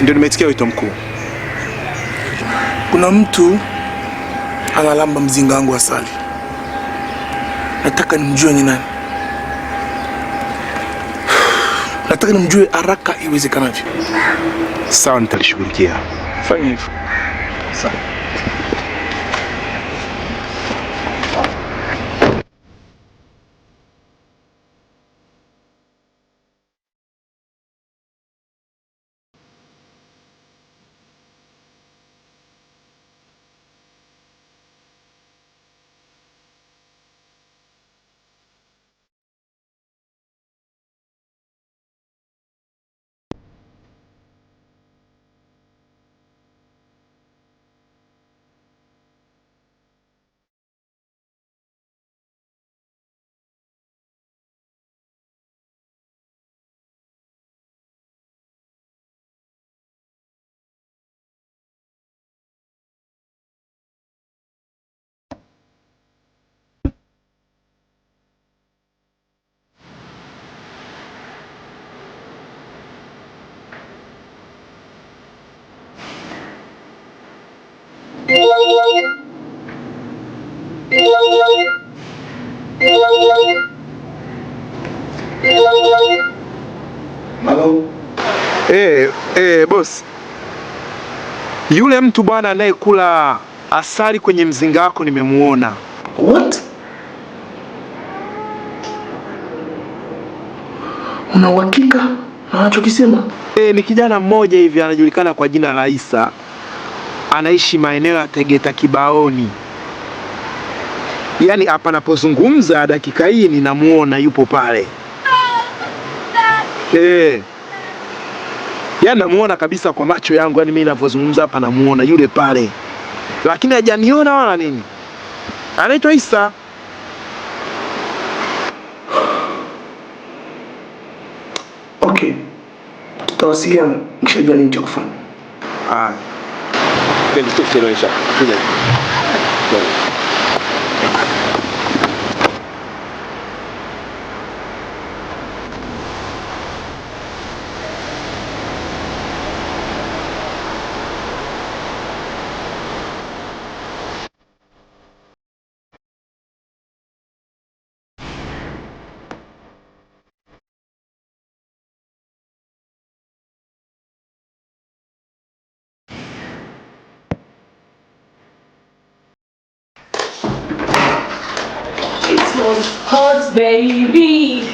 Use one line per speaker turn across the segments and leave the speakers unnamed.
Ndio nimesikia wito mkuu.
Kuna mtu analamba mzinga wangu asali. Nataka nimjue ni nani. Nataka nimjue haraka iwezekanavyo.
Sawa, nitalishughulikia.
Fanya hivyo.
Sawa.
Hello.
Boss. Yule mtu bwana anayekula asali kwenye mzinga wako nimemuona.
What? Una uhakika na unachokisema?
Ni kijana mmoja hivi anajulikana kwa jina la Isa. Anaishi maeneo ya Tegeta Kibaoni. Yaani hapa napozungumza dakika hii ninamuona yupo pale. Yaani namuona kabisa kwa macho yangu, yaani mimi ninapozungumza hapa namuona yule pale. Lakini hajaniona wala nini. Anaitwa Isa.
Okay. Tutawasiliana nikishajua nini cha kufanya.
Ndio tusielewesha. Kuja.
Hot baby.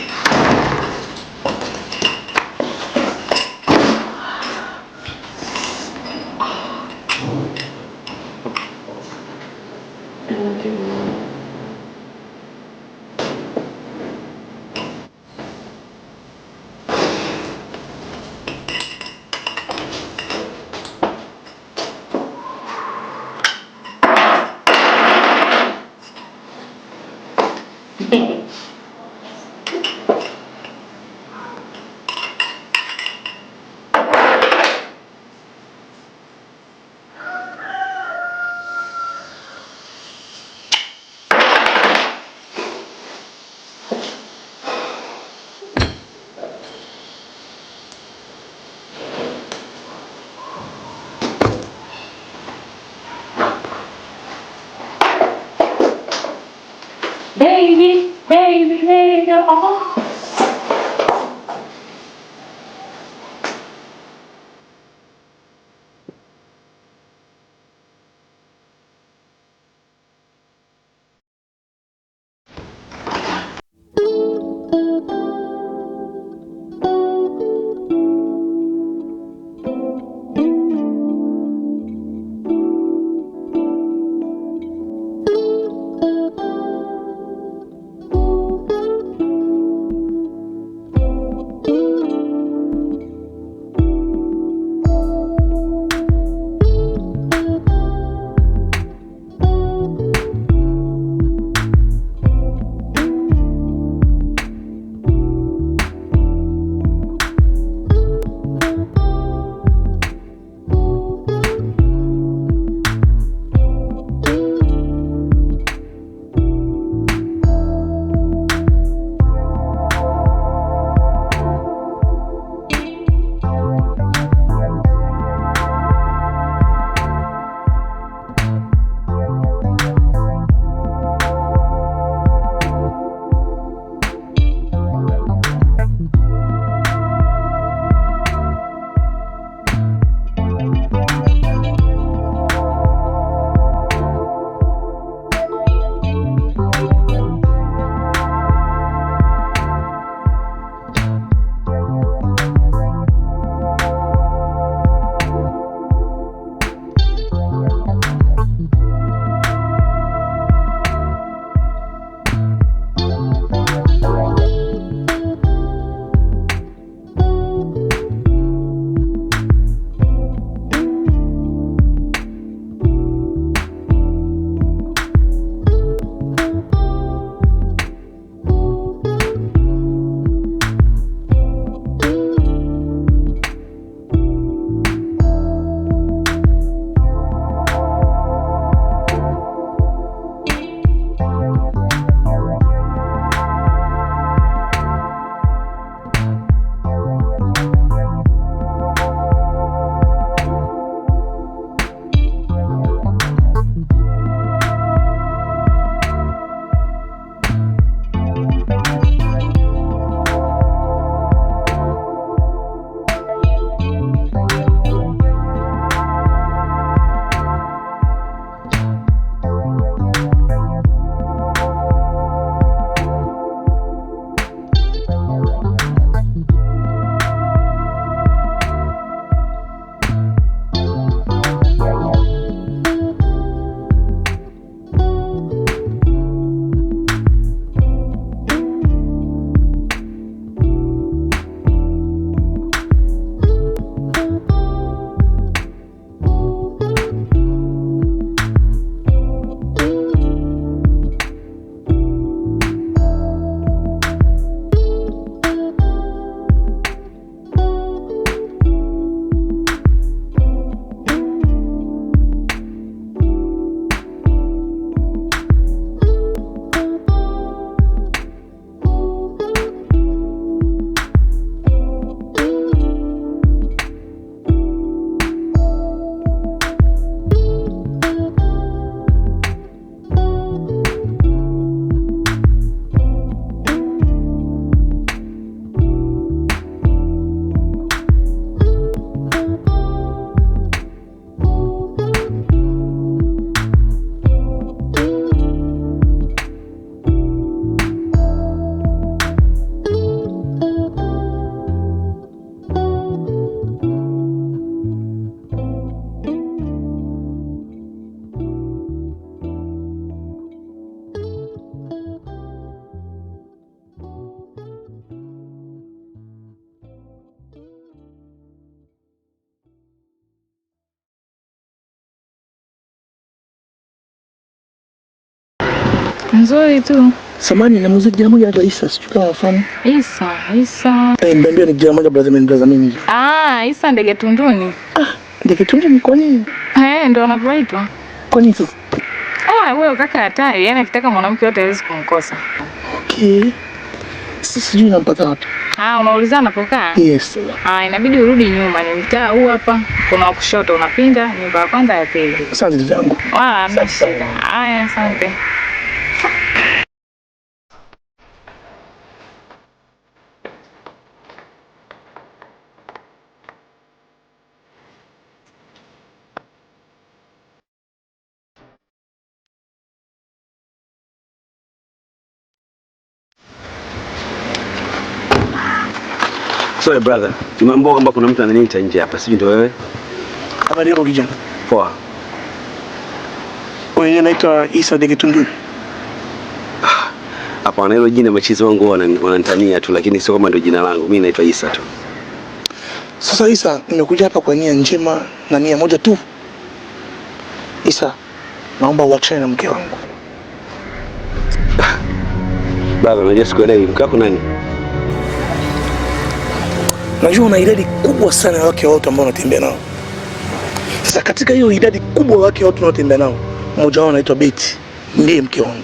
Baby, baby, baby, oh.
Nzuri tu.
Samani na muziki jina moja anaitwa Isa, sijui kama unafahamu.
Isa.
Mbambia ni jina moja brother mimi.
Isa ndege tunduni.
Ndege tunduni kwa nini?
Ndio anavyoitwa.
Kwa nini tu?
Wewe kaka hatari, yani akitaka mwanamke yote hawezi kumkosa.
Okay. Sijui nampata wapi.
Unauliza anapokaa?
Yes.
Inabidi urudi nyuma, ni mtaa huu hapa. Kuna kushoto unapinda, nyumba ya kwanza ya pili.
Asante zangu.
Hamna shida. Asante.
Sorry brother, tumeambiwa kwamba kuna mtu ananiita nje hapa, sijui ndio wewe?
Habari yako kijana?
Poa.
Wewe unaitwa Isa Ndege Tunduni?
Hapana, hilo jina machizi wangu wananitania tu, lakini sio kama ndio jina langu. Mimi naitwa Isa tu.
Sasa Isa, nimekuja hapa kwa nia njema na nia moja tu. Isa, naomba uachane na mke wangu.
Brother, unajua sikuelewi, mke wako nani?
Najua una idadi kubwa sana ya wake wote ambao unatembea nao. Sasa katika hiyo idadi kubwa ya wake wote unaotembea nao, mmoja wao anaitwa Betty, ndiye mke wangu.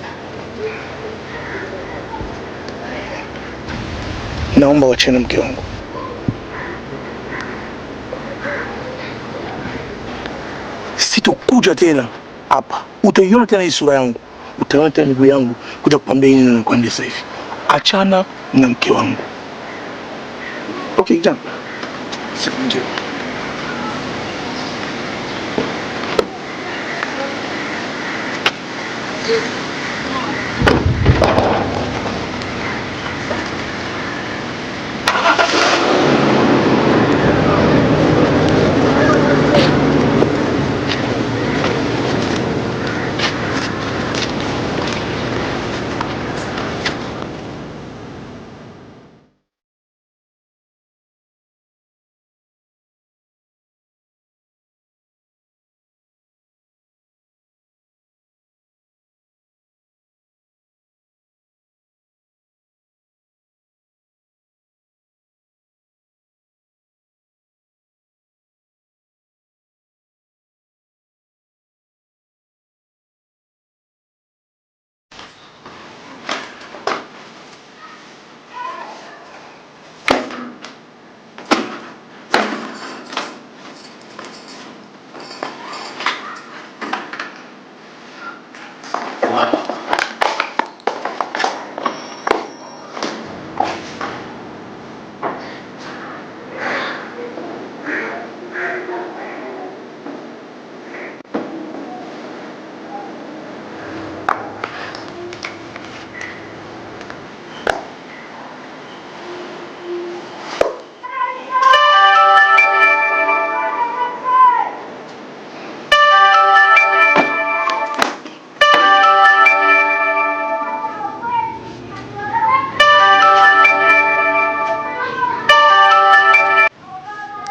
Naomba uachane na mke wangu. Sitokuja tena hapa. Utaiona tena hii sura yangu. Utaona tena miguu yangu kuja kupambia nini na kuambia sasa hivi. Achana na mke wangu. Okay, jana. Siku njema.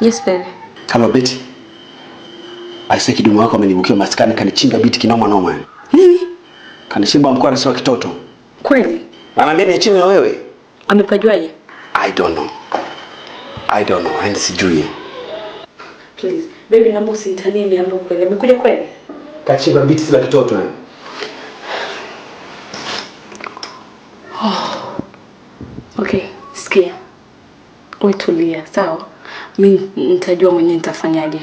Yes, baby.
Kama Betty. Aise kidumu wako amenibukia maskani kanichinga biti kinoma noma.
Nini?
Kanishimba mkwara sawa kitoto.
Kweli?
Ananiambia ni chini na wewe.
Amepajuaje?
I don't know. Hadi sijui.
Please, baby, naomba usinitanie niambo kweli. Amekuja kweli?
Kachimba biti za kitoto yani.
Okay, sikia. Wewe tulia, sawa? Mimi nitajua mwenyewe nitafanyaje.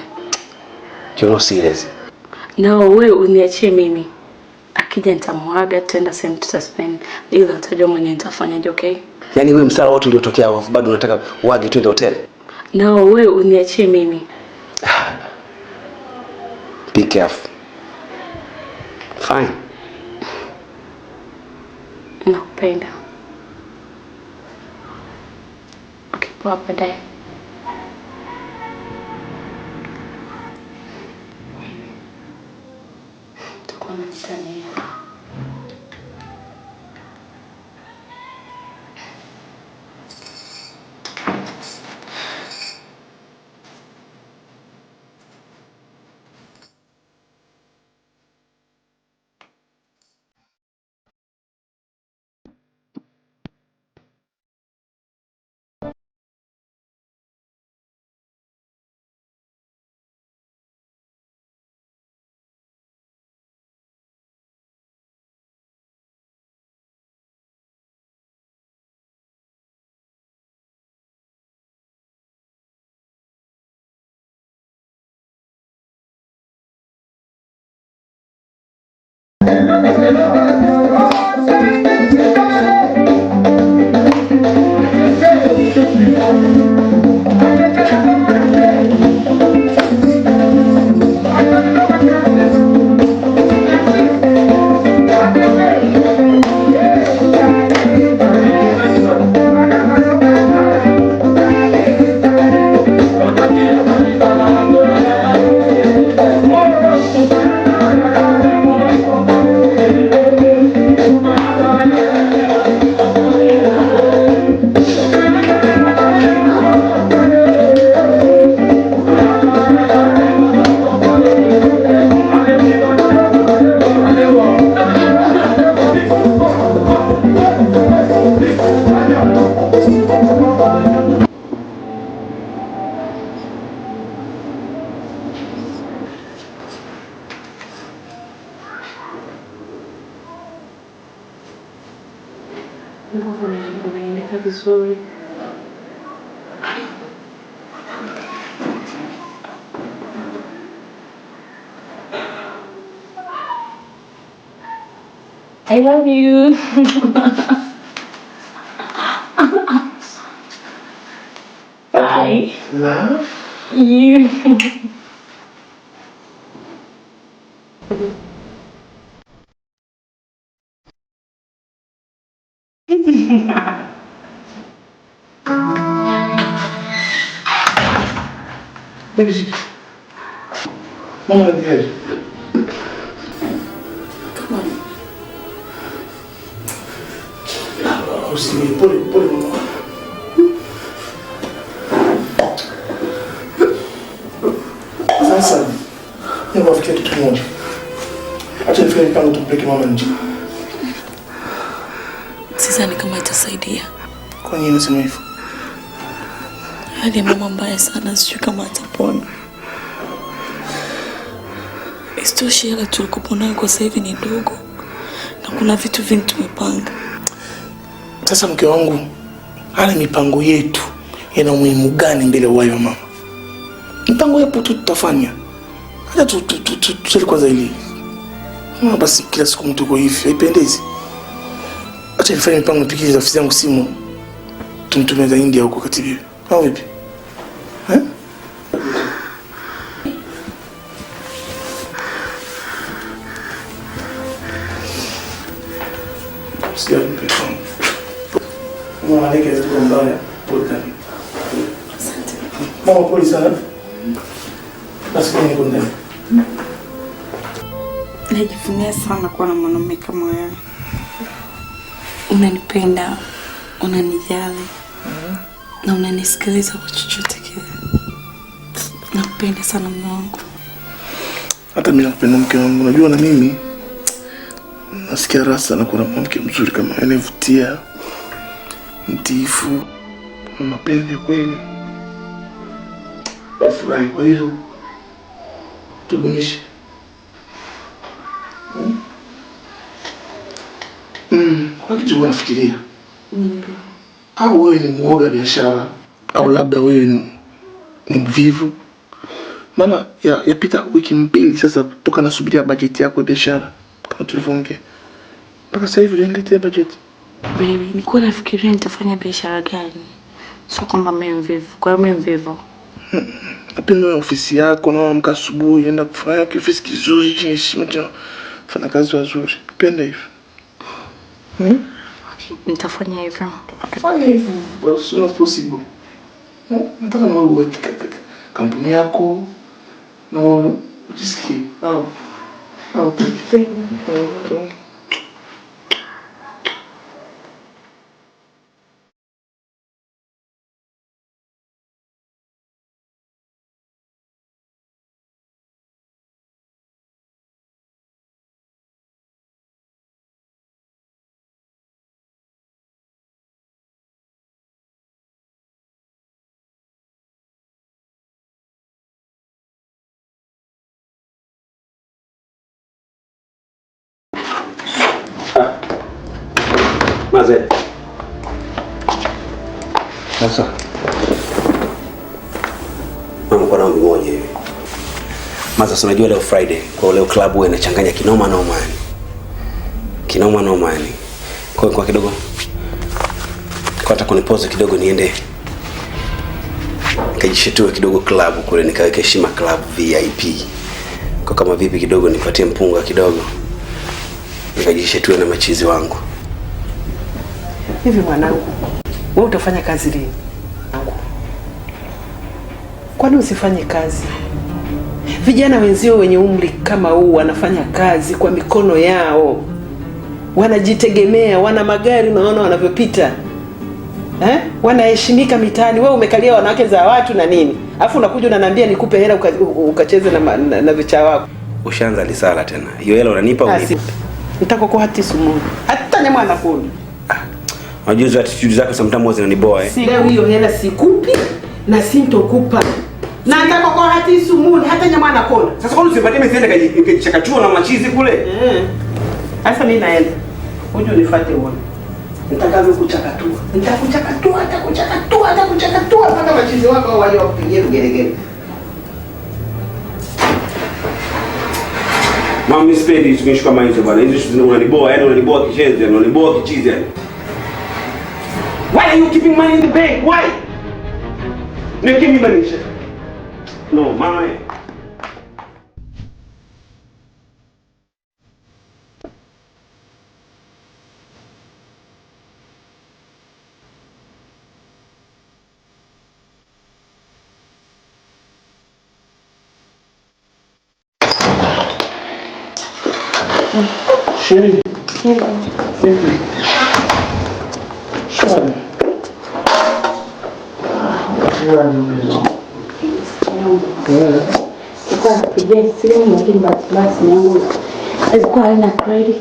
You're not serious.
No, wewe uniachie mimi. Akija nitamwaga, tutaenda sehemu tutaspend. Ila nitajua mwenyewe nitafanyaje, okay?
Yaani wewe msala wote uliotokea wafu bado unataka uage twende hotel?
No, wewe uniachie mimi.
Be careful. Fine.
Nakupenda. Okay, poa baadaye. Tuko na mtani. vizuri. I love you. I
love
you.
Baby, Mama dear.
Come on.
Pole mama. Sasa, niwafikia kitu kimoja. Acha nifanye mpango tumpeleke mama nje.
Sidhani kama itasaidia.
Kwa nini unasema hivyo?
Hali ya mama mbaya sana, sijui kama atapona. Isitoshe hela tulikopo nayo kwa sasa hivi ni ndogo na kuna vitu vingi tumepanga.
Sasa mke wangu, hali mipango yetu ina umuhimu gani mbele wa mama? Mpango yetu tu tutafanya. Acha tu kwanza ili. Basi kila siku mtu uko hivi, haipendezi. Acha nifanye mipango nipigie rafiki yangu simu. Tumtumie za India huko katibi. Au vipi? Sijali mpenzi wangu. Mama aleke ziko mbaya. Pole sana.
Asante.
Mama pole sana. Basi niko ndani.
Najivunia sana kuwa na mwanaume kama wewe. Unanipenda, unanijali, na unanisikiliza kwa chochote kile. Nakupenda sana mume wangu.
Hata mimi nakupenda mke wangu. Unajua na mimi nasikia raha sana kuwa na mwanamke mzuri kama wewe, anayevutia, mtiifu, na mapenzi kweli. Basi kwa hiyo tudumishe. Kwa kitu unafikiria? Au wewe ni muoga biashara? Au labda wewe ni mvivu? Maana yapita wiki mbili sasa toka nasubiria bajeti yako ya biashara kama tulivyoongea. Mpaka sasa hivi unaniletea bajeti.
Baby, nilikuwa nafikiria nitafanya biashara gani. Sio kwamba mimi mvivu. Kwa hiyo mimi mvivu.
Napenda ofisi yako na amka asubuhi enda kufanya ofisi kizuri chenye heshima, fanya kazi nzuri. Napenda hivyo.
Nitafanya hivyo.
Fanya hivyo as soon as possible. Nataka na wewe kampuni yako na ujisikie. Thank you.
Maze. Sasa. Mama kwa naombi moja hivi. Maze, unajua leo Friday, kwa leo club wewe inachanganya kinoma noma yani. Kinauma noma yani. Kwa kidogo. Kwa hata kunipoza kidogo niende. Nikajishetue kidogo club kule, nikaweka heshima club VIP. Kwa kama vipi kidogo nipatie mpunga kidogo. Nikajishetue na machizi wangu.
Hivi mwanangu, wewe utafanya kazi lini? Kwani usifanye kazi? Vijana wenzio wenye umri kama huu wanafanya kazi kwa mikono yao. Wanajitegemea, wana magari, unaona wanavyopita. Wanaheshimika mitaani. Wewe umekalia wanawake za watu na nini? Alafu unakuja unaniambia nikupe hela ukacheze na vicha wako.
Ushaanza lisala tena. Hiyo hela unanipa unipe.
Nitakokoa hati sumu. Hata nyama anakula.
Unajua attitude zako sometimes zinaniboa
Leo hiyo hela sikupi na sintokupa. Na nitakokoa hati sumu hata nyama anakula.
Sasa kwa nini usipatie mimi nikachakachua na machizi kule?
Sasa mimi naenda. Uje unifuate uone. Nitakavyo kuchakatua. Nitakuchakatua mpaka machizi wako waje wakupigie vigelegele.
Mami spendi tukishika maizo bana. Hizo unaniboa, yani unaniboa kishenzi, yani unaniboa kichizi yani. Why are you keeping money in the bank? Why? No, give me money. No, mama.
Sheri. Vipi? Shwari.
Kwa kupigia simu lakini basi yangu alikuwa haina credit.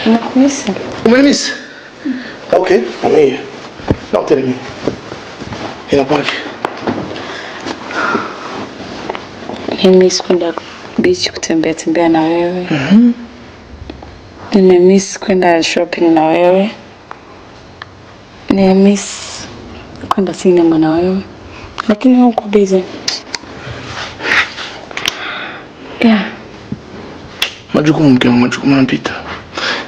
Nakuisa.
Umenimisi? Okay, I'm here. Now tell me. Inapaje?
Nimemiss kwenda beach kutembea na wewe. Nimemiss kwenda shopping na wewe. Nimemiss kwenda cinema na wewe. Lakini huko busy. Yeah.
Majukumu yanapita.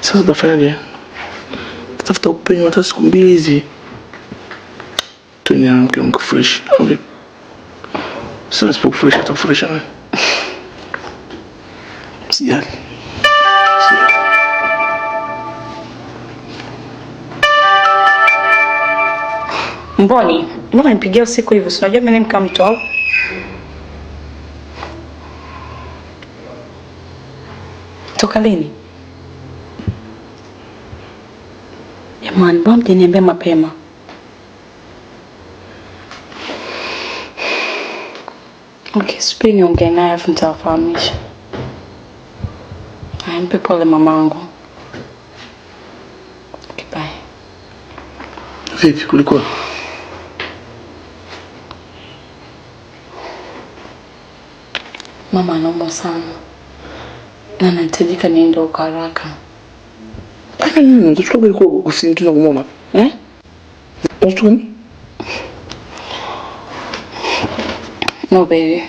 Sasa tutafanyaje? Tafuta upenyo hata siku mbili hizi. Tunia mke fresh. Okay. Sasa sipo fresh atafresh na. Sijali.
Mboni, mbona nipigia usiku hivyo? Unajua mimi ni mkamto au? Toka lini? Jamani, mbona mjaniambia mapema? Okay, subiri niongee naye afu nitawafahamisha. Mpe pole mamangu. Okay, bye.
Vipi kulikuwa?
Mama anaumwa sana. Na nahitajika niende kwa haraka.
Tutatoka kwa kusindikiza kumwona. Tutatoka?
No baby.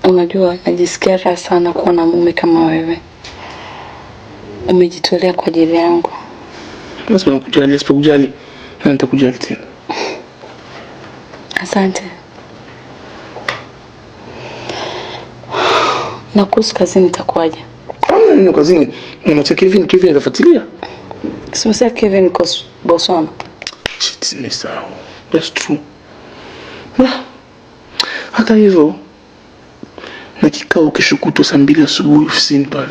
Unajua najisikia raha sana kuwa na mume kama wewe. Umejitolea kwa ajili yangu.
Lazima nikujali, sipokujali nitakujali tena.
Asante. Na kuhusu kazini itakuwaje?
Nini kazini? Unataka Kevin atafuatilia?
Sasa Kevin kwa boss wangu.
Shit, ni sawa. That's true. Hata hivyo na kikao kesho kutwa saa 2 asubuhi ofisini pale.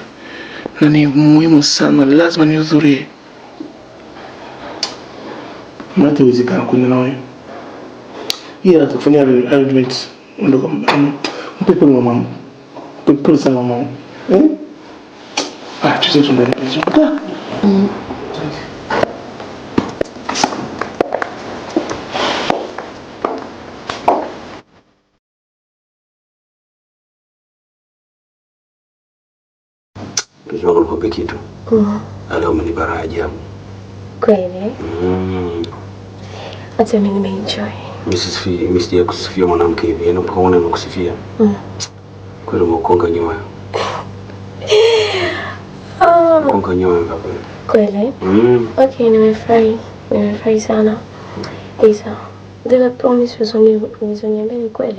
Na ni muhimu sana, lazima nihudhurie. Mate uwezekana kwenda na wewe. Yeye atakufanyia arrangement. Ndio mpepo ni mama. Mpepo sana mama. Tuweze tuendele vizuri.
Najua nikupe kitu. Leo umenibara ajabu.
Kweli? Hata mimi nimeenjoy.
Mimi sija kusifia mwanamke hivi, yaani mpaka uone nimekusifia. Kweli umekonga nyoyo. Konga nyoyo kabisa.
Kweli? Okay, nimefurahi. Nimefurahi sana. Isa, zile promise ulizoniambia ni kweli?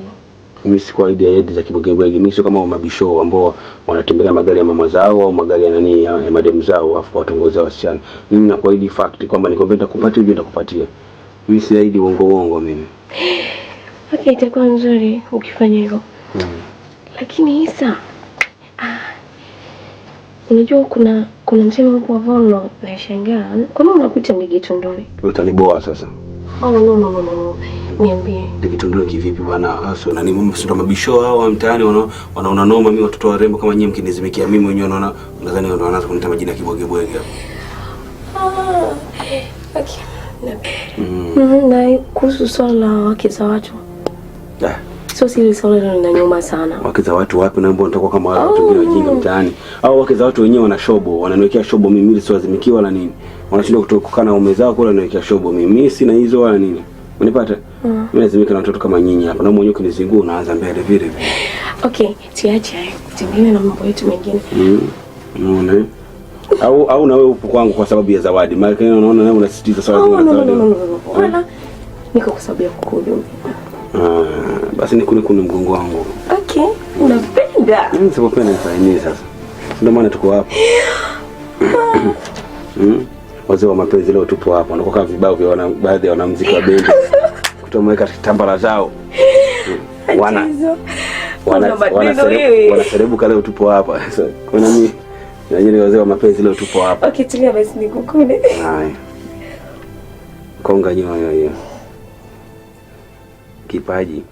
Mimi sikuwa idea yetu za kibwegebwege. Mimi sio kama mabisho ambao wanatembelea magari ya mama zao au magari ya nani ya madem zao afu watongozea wasichana. Mimi nakuahidi fact kwamba nikwambia kupatia uje nitakupatia. Mimi siahidi uongo mimi.
Okay, itakuwa nzuri ukifanya hivyo. Lakini Isa, unajua kuna msemo hapo ambao nashangaa. Kwa nini unakuta Mgitondoni?
Utaniboa sasa.
No. Niambie.
Mgitondoni kivipi bwana? Hasa na ni mama sio mabisho hao wa mtaani wanaona noma mimi watoto warembo kama nyinyi mkinizimikia mimi mwenyewe unaona nadhani ndio wanaanza kunita majina kibwegebwege hapo.
Okay. Na kuhusu swala la wake za watu. Sio siri swala linanyuma sana.
Wake za watu wapi na mbona nitakuwa kama watu wengine wajinga mtaani? Au wake za watu wenyewe wana shobo, wananiwekea shobo mimi ili siwazimikiwa wala nini. Wanashindwa kutoka na ume zao kule wananiwekea shobo mimi sina hizo wala nini. Unanipata? Mimi lazimika na watoto kama nyinyi hapa. Na mwenyewe kinizingua unaanza mbele vile.
Okay, tiache. Tembea na mambo yetu mengine.
Unaona? Au na wewe upo kwangu kwa sababu ya zawadi. Maana unaona nawe unasisitiza swala la zawadi.
Wala niko kwa sababu ya kukuhudumia.
Basi ni kuni mgongo wangu.
Okay, unapenda.
Sipopenda nifanye sasa. Ndio maana tuko hapa. Wazee wa mapenzi leo tupo hapa. Wanakuwa kama vibao vya baadhi ya wanamuziki wa bendi. Kutomweka tambara zao. Wanaserebuka leo tupo hapa. Kuna mimi na yeye wazee wa mapenzi leo tupo hapa.
Okay, tulia basi nikukune.
Haya. Konga nyoyo hiyo. Kipaji.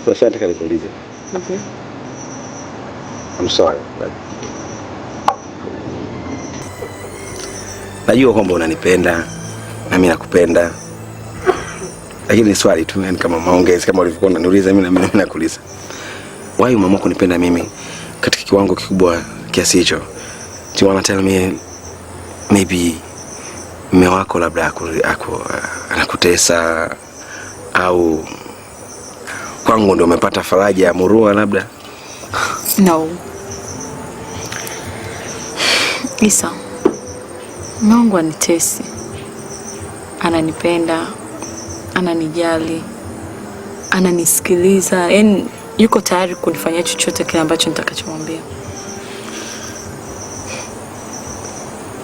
Sasa nataka nikuulize. I'm sorry. Najua kwamba unanipenda na mimi nakupenda. Lakini ni swali tu, yani kama maongezi kama ulivyokuwa unaniuliza mimi nakuuliza. Why mama kunipenda mimi katika kiwango kikubwa kiasi hicho? Do you want to tell me maybe mume wako labda anakutesa au kwangu ndio umepata faraja ya murua labda?
No. Isa, Mungu anitesi. Ananipenda, ananijali, ananisikiliza. Yaani yuko tayari kunifanyia chochote kile ambacho nitakachomwambia.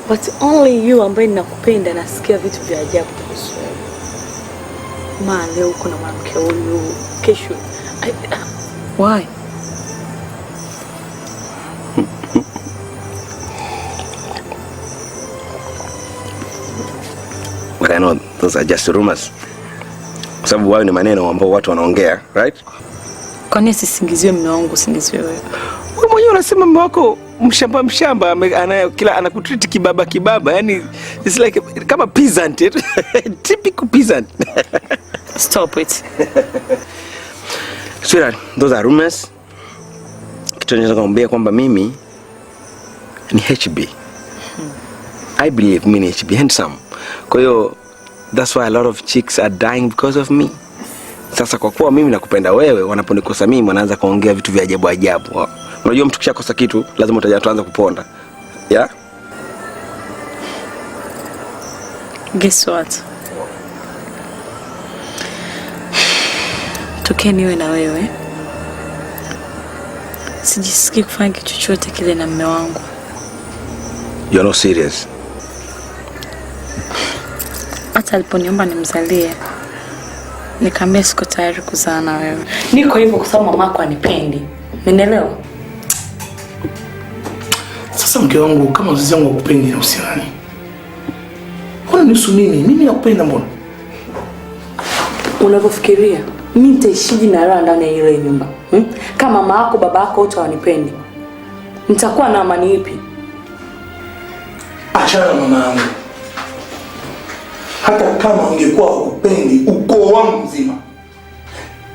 But only you ambaye ninakupenda nasikia vitu vya ajabu kuhusu wewe. Leo uko na mwanamke huyu, kesho. Why?
But I know those are just rumors. Kwa sababu wao ni maneno ambayo watu wanaongea, right?
Kwa nini sisingiziwe mume wangu, usingiziwe wewe?
Wewe mwenyewe unasema mume wako mshamba anakutreat kibaba, yani it's like kama peasant. Typical peasant.
Stop it.
Sweetheart, those are rumors. Kitu ninachokuambia kwamba mimi ni HB. I believe mimi ni HB handsome. Kwa hiyo that's why a lot of chicks are dying because of me. Sasa kwa kuwa mimi nakupenda wewe, wanaponikosa mimi wanaanza kuongea vitu vya ajabu. Unajua mtu kishakosa kitu lazima utaanza kuponda. Yeah?
Guess what? Tokea niwe na wewe, sijisikii kufanya kitu chochote kile na mume wangu.
You're not serious?
Hata aliponiomba nimzalie, nikamwambia siko tayari kuzaa na wewe. Niko hivyo kwa sababu mamako anipendi. Umeelewa?
Sasa mke wangu, kama wazazi wangu wakupendi na usiani, mbona nihusu mimi? Mimi nakupenda mbona?
Unavyofikiria mimi nitaishiji na raha ndani ya ile nyumba? Kama mama yako baba yako wote wanipendi, nitakuwa na amani ipi?
Achana mama yangu. Hata kama ungekuwa ukupendi ukoo wangu mzima,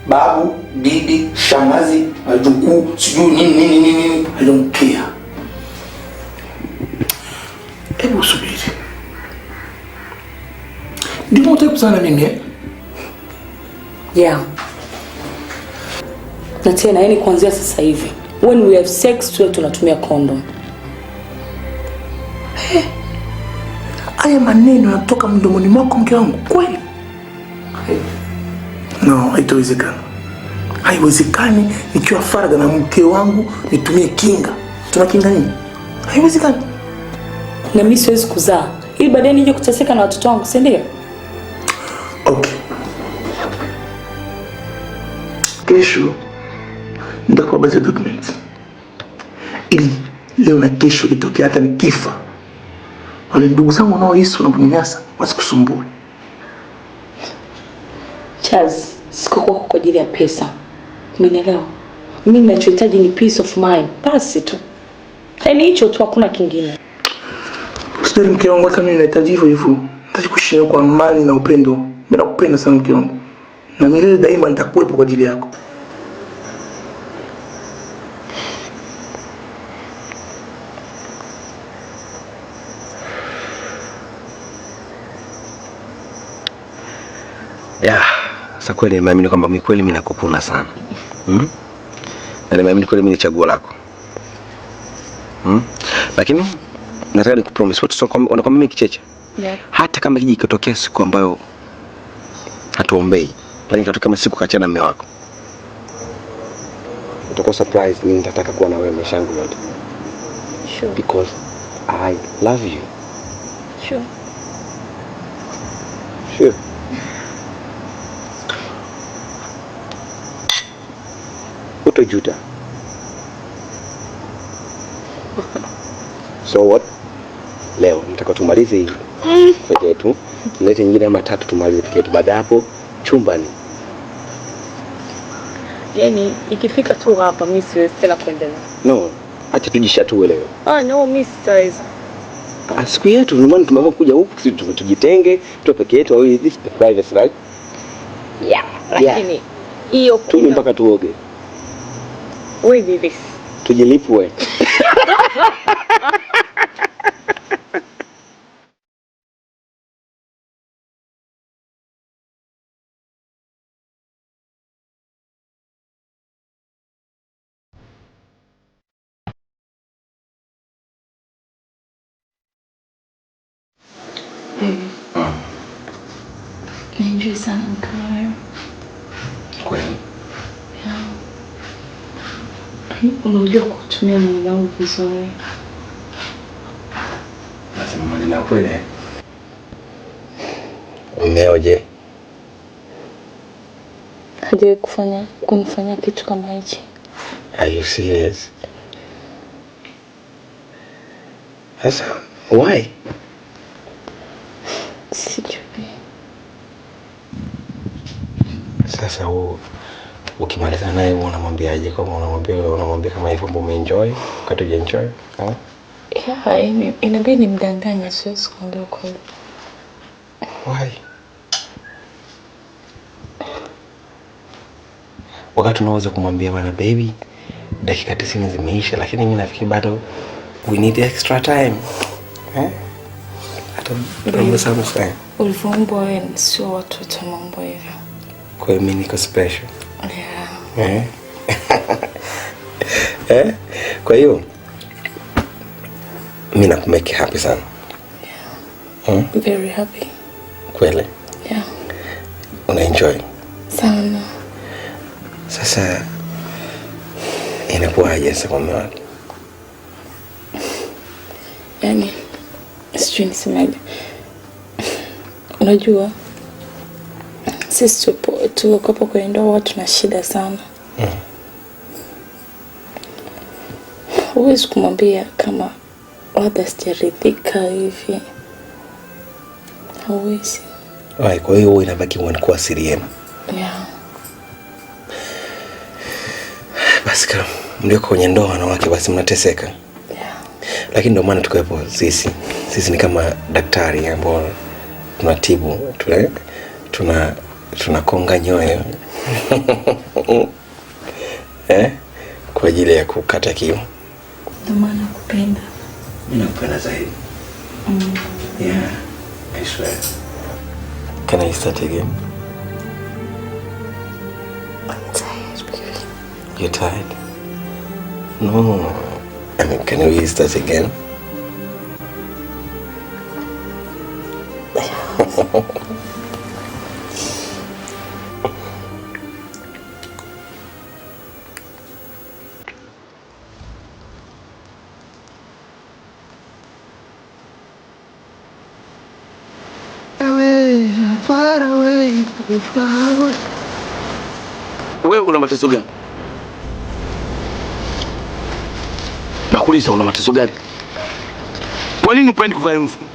babu, bibi, shangazi, wajukuu, sijui nini, I don't care. Hebu subiri. Ndio unataka sana mimi
Yeah. Na tena yani kuanzia sasa hivi, when we have sex tuwe tunatumia condom.
Haya maneno yanatoka mdomoni mwako mke wangu kweli? No, haitawezekana. Haiwezekani nikiwa faragha na mke wangu nitumie kinga. Tuna kinga nini? Haiwezekani.
Na mimi siwezi kuzaa ili baadaye nije kuteseka na watoto wangu, si ndio?
Okay. Kesho nitakupatia documents. Ili leo na kesho itokea hata nikifa, wale ndugu zangu wanaohisi wanaponyanyasa wasikusumbue.
Charles, siko kwa ajili ya pesa. Umeelewa? Mimi ninachohitaji ni peace of mind. Basi tu. Yaani hicho tu, hakuna kingine.
Usijali mke wangu, hata mimi nahitaji hivyo. Nataka kuishi kwa amani na upendo. Mimi nakupenda sana mke wangu. Na milele daima nitakuwepo kwa ajili yako.
Yeah, sasa kweli nimeamini kwamba kweli mimi nakupenda sana. Na nimeamini kweli mimi ni chaguo lako. Lakini nataka nikupromise wote sio kwamba mimi kicheche.
Yeah.
Hata kama kiji kitokea siku ambayo hatuombei, lakini kama siku kaachana na mume wako, utakuwa surprise. Mimi nitataka kuwa na wewe maisha yangu yote.
Sure.
Because I love you.
Sure.
Sure. Utajuta. So what? Leo nataka tumalize hii peke yetu. Nilete nyingine ama tatu tumalize peke yetu. Baada hapo chumbani
Yaani ikifika tu hapa mimi siwezi tena kuendelea.
No, acha tujishatue leo.
No, mimi sitaweza.
Siku yetu ndio maana tumeamua kuja huku tujitenge, tu peke yetu au this privacy, right?
Yeah, lakini hiyo
tu mpaka tuoge.
Wewe bibi.
Tujilipwe.
Naenjoy sana mkawa.
Kweli?
Yeah. Unajua kutumia muda wangu vizuri.
Nasema maneno ya kweli. Umeoje?
Hajawahi kunifanya kitu kama hichi.
Are you serious? Sasa, why?
Sijui.
Sasa ukimaliza naye unamwambiaje? Kama unamwambia kama hivyo mbona umeenjoy, wakati hujaenjoy?
Yeah, inabidi nimdanganye, siwezi kuongea kweli.
Why? Wakati unaweza kumwambia bwana baby, dakika 90 zimeisha, lakini mimi nafikiri bado we need extra time. Hata ndio sana.
Ulivyombwa wewe sio watu wote mambo hivyo.
Kwa hiyo mimi niko special.
Yeah.
Kwa hiyo mimi nakumake happy sana.
Yeah. Very happy.
Kweli?
Yeah.
Una enjoy?
Sana.
Sasa inakuwaje sasa kwa mume wako?
Yaani sijui nisemaje. Unajua sisi tuko hapo kwa ndoa, watu na shida sana. Huwezi kumwambia kama labda sijaridhika hivi. Hauwezi.
Kwa hiyo inabaki kwa siri yenu.
Yeah.
Basi kama mlio kwenye ndoa wanawake basi mnateseka.
Yeah.
Lakini ndio maana tukawepo sisi. Sisi ni kama daktari ambao tunatibu, tunakonga nyoyo. Kwa ajili ya kukata kiu.
Ndio maana kupenda.
Ninakupenda zaidi. Yeah, I swear. Can I start again?
I'm tired, baby.
You're tired? No. I mean, can we start again?
Far away, far away.
Wewe una mateso gani? Nakuuliza una mateso gani? Kwa nini upendi kuvaa uniform?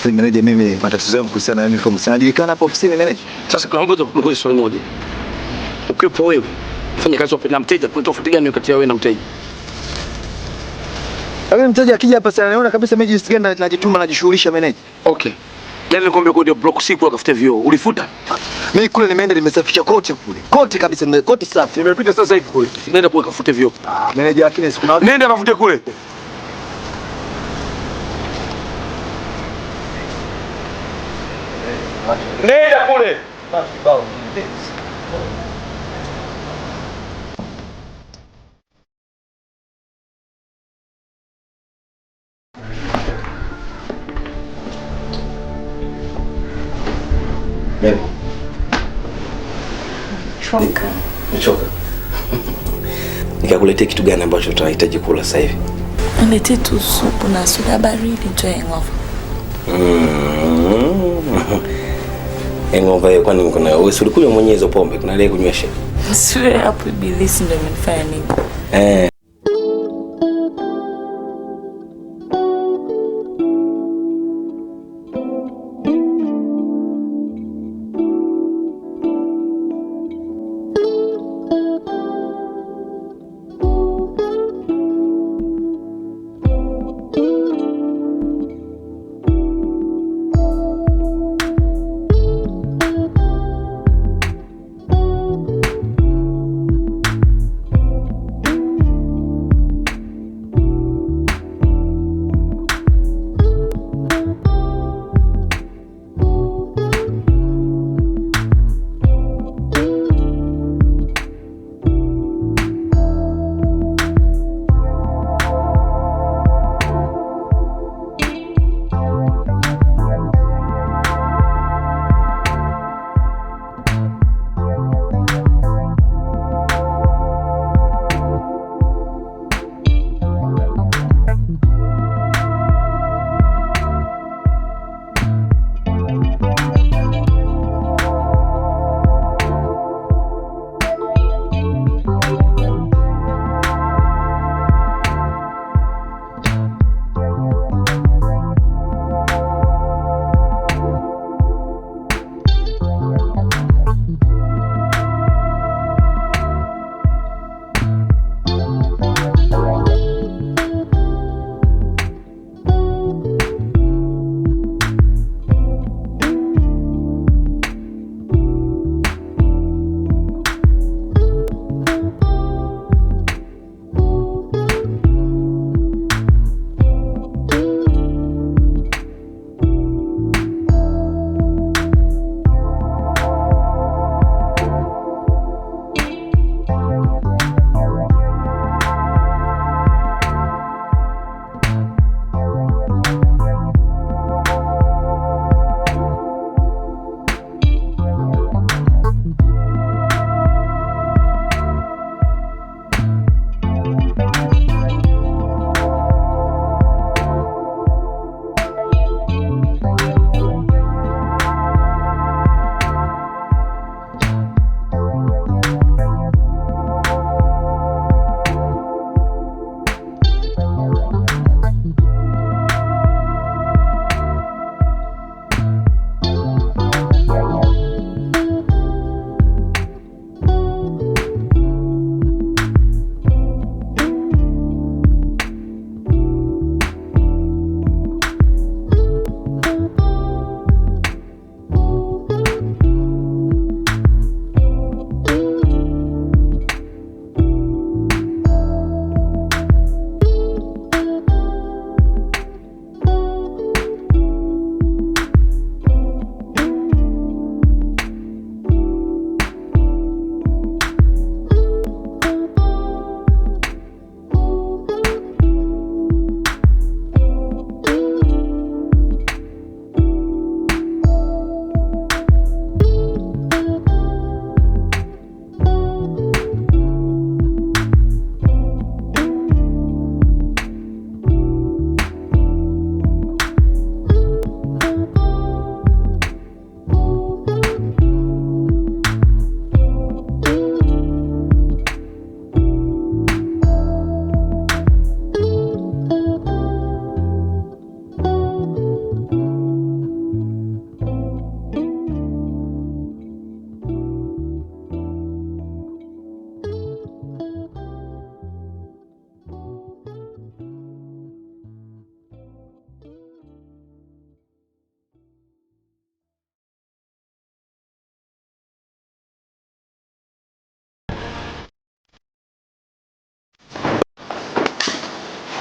Meneja, mimi matatizo yangu kuhusiana na uniform sinajulikana hapo ofisini meneja.
Sasa tunaongoza kwa swali moja. Ukipo wewe fanya kazi wapi na mteja, kuna tofauti gani kati ya wewe na mteja?
Lakini mteja akija hapa sana naona kabisa mimi jinsi gani najituma najishughulisha meneja.
Okay. Jana nikwambia kwa block siku akafuta vioo. Ulifuta?
Mimi kule nimeenda nimesafisha kote kule. Kote kabisa, kote safi.
Nimepita sasa hivi kule. Nenda kule kafute vioo.
Meneja, lakini siku na
nenda kafute kule. Nenda kule.
Baby.
Choka.
Nikakuletea kitu gani ambacho utahitaji kula sasa hivi?
Niletee tu supu na soda baridi tu hangover.
Hangover kwani niko na wewe ulikunywa mwenyewe hizo pombe, kuna leo kunywesha.
Siwe hapo ibilisi ndio imenifanya nini?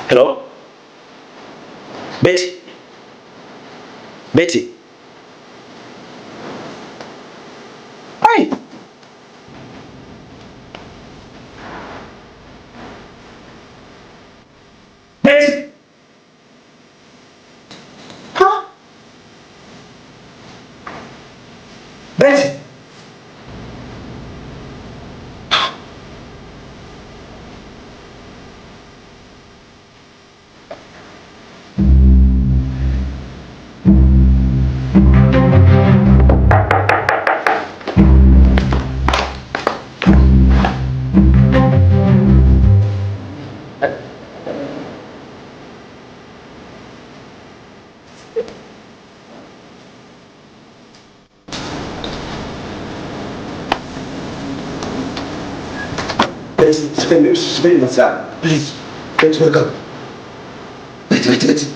Hello? Betty? Betty? Hey! Betty? Huh? Betty? Spend my time. Please. Let's wake up. Wait. Betty. Betty!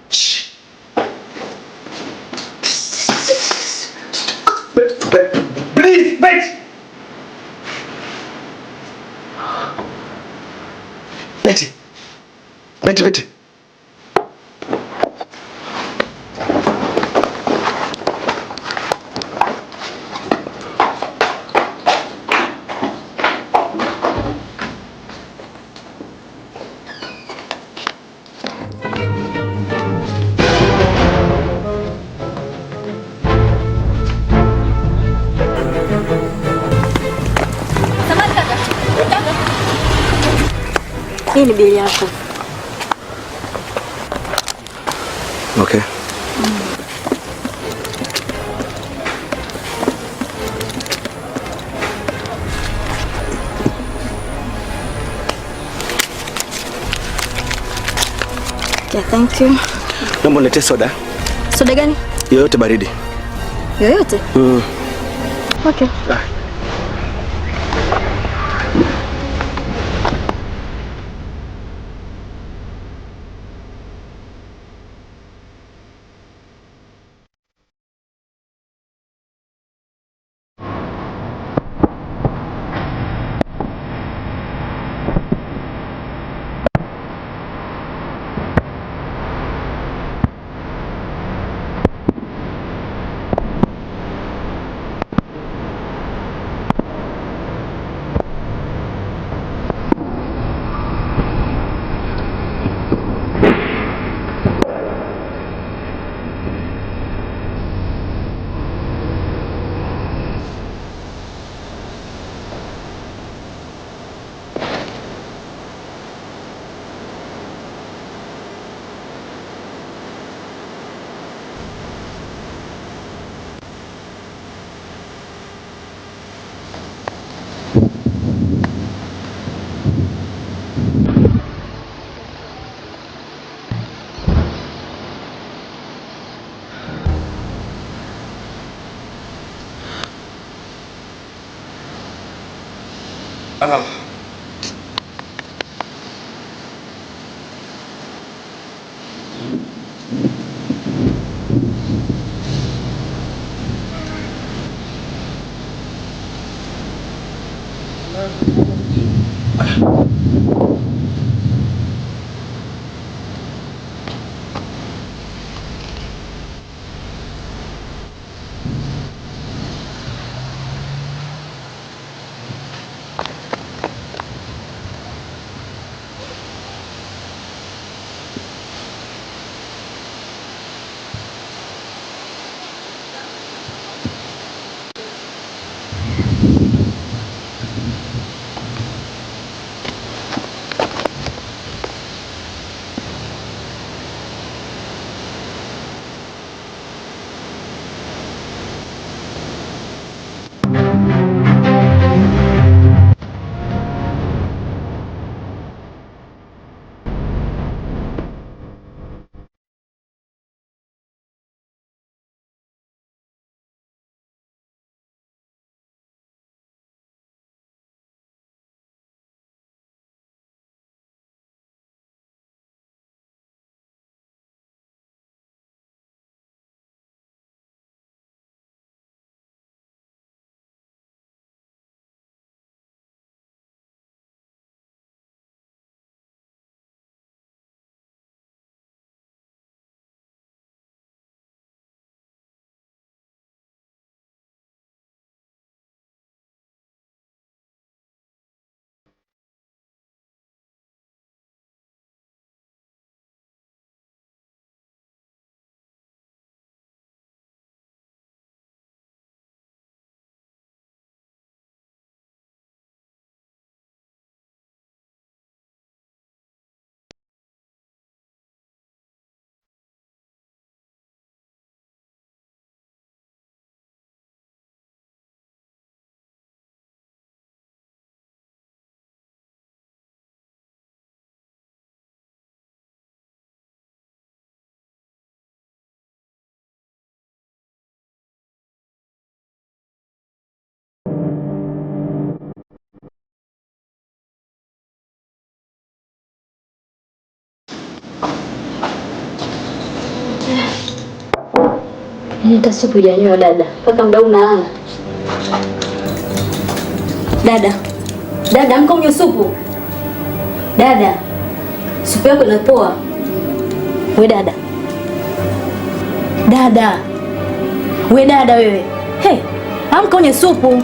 Shh. Please, Betty! Betty.
Hii ni bili yako.
Okay.
Yeah, thank you.
Naomba niletee soda.
Soda gani?
Yoyote baridi.
Yoyote? Okay.
Hata siku hujanywa dada. Mpaka muda unalala. Dada. Dada, amka unywe supu. Dada. Supu yako inapoa. We dada. Dada. We dada wewe. Hey, amka unywe supu.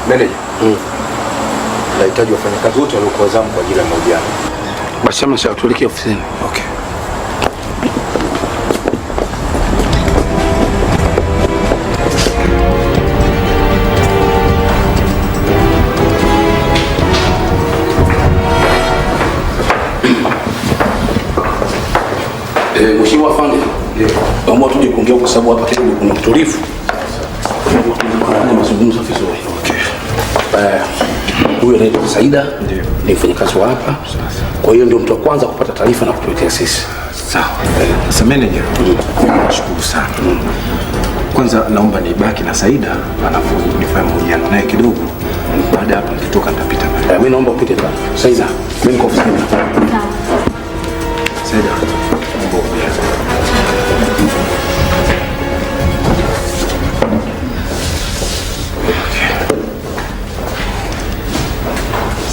Meneja. Nahitaji wafanyakazi wote waliokuwa zamu kwa ajili ya mahojiano.
Basi ama sawa, tuelekee ofisini.
Okay.
Mheshimiwa afande. Naomba tuje kuongea kwa sababu hapa kidogo kuna utulivu. Kuna mazungumzo vizuri.
Okay.
Huyu anaitwa Saida, ni mfanyakazi wa hapa. Kwa hiyo ndio mtu wa kwanza kupata taarifa na kutuletea sisi.
Sawa. Sasa manager, nashukuru sana. Kwanza naomba nibaki na Saida, alafu nifanye mahojiano naye kidogo. Baada hapo nikitoka nitapita naye.
Mimi naomba upite tu. Saida, mimi niko ofisini.
Sawa.
Saida, naomba upite.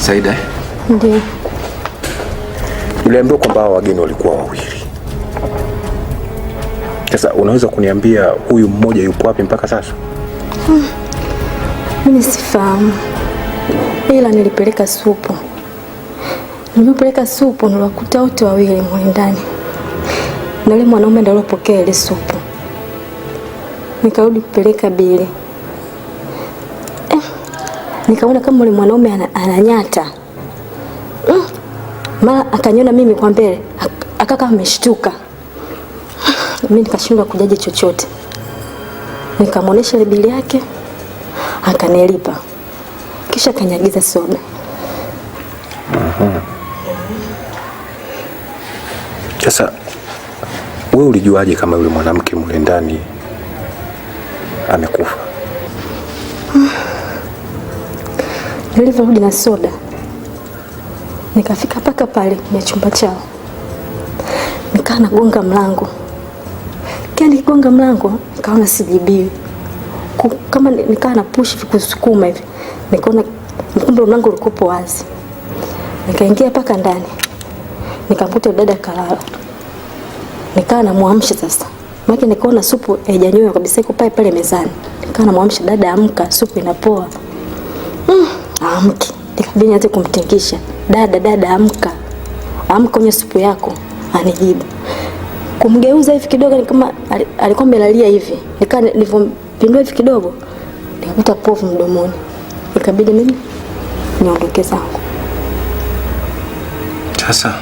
Saida,
Ndiyo.
Uliambiwa kwamba hao wageni walikuwa wawili. Sasa unaweza kuniambia huyu mmoja yupo wapi mpaka sasa?
Mimi sifahamu. Ila nilipeleka supu. Nilipeleka supu niliwakuta wote wawili mwe ndani. Na yule mwanaume ndiye aliyopokea ile supu. Nikarudi kupeleka bili. Nikaona kama yule mwanaume ananyata. Mara akaniona mimi kwa mbele, akaka ameshtuka. Mimi nikashindwa kujaji chochote. Nikamwonyesha ile bili yake, akanilipa. Kisha kanyagiza soda.
Sasa wewe ulijuaje kama yule mwanamke mle ndani amekufa?
Nilivyorudi na soda, nikafika paka pale kwenye chumba chao. Nikaa nagonga mlango. Kile nigonga mlango, nikaona sijibiwi. Kama nikaa na push kusukuma hivi. Nikaona mkumbe mlango ulikuwa wazi. Nikaingia paka ndani. Nikamkuta dada kalala. Nikaa namuamsha sasa. Maana nikaona supu haijanywewa kabisa, iko pale mezani. Nikaa namuamsha, dada amka, supu inapoa. Amki. Nikabidi nianze kumtingisha. Dada amka. Amka unywe supu yako. Anijibu. Kumgeuza hivi kidogo ni kama alikuwa amelalia hivi. Nikaa nilivyopindua hivi kidogo, nikakuta povu mdomoni. Ikabidi mimi niondoke zangu.
Sasa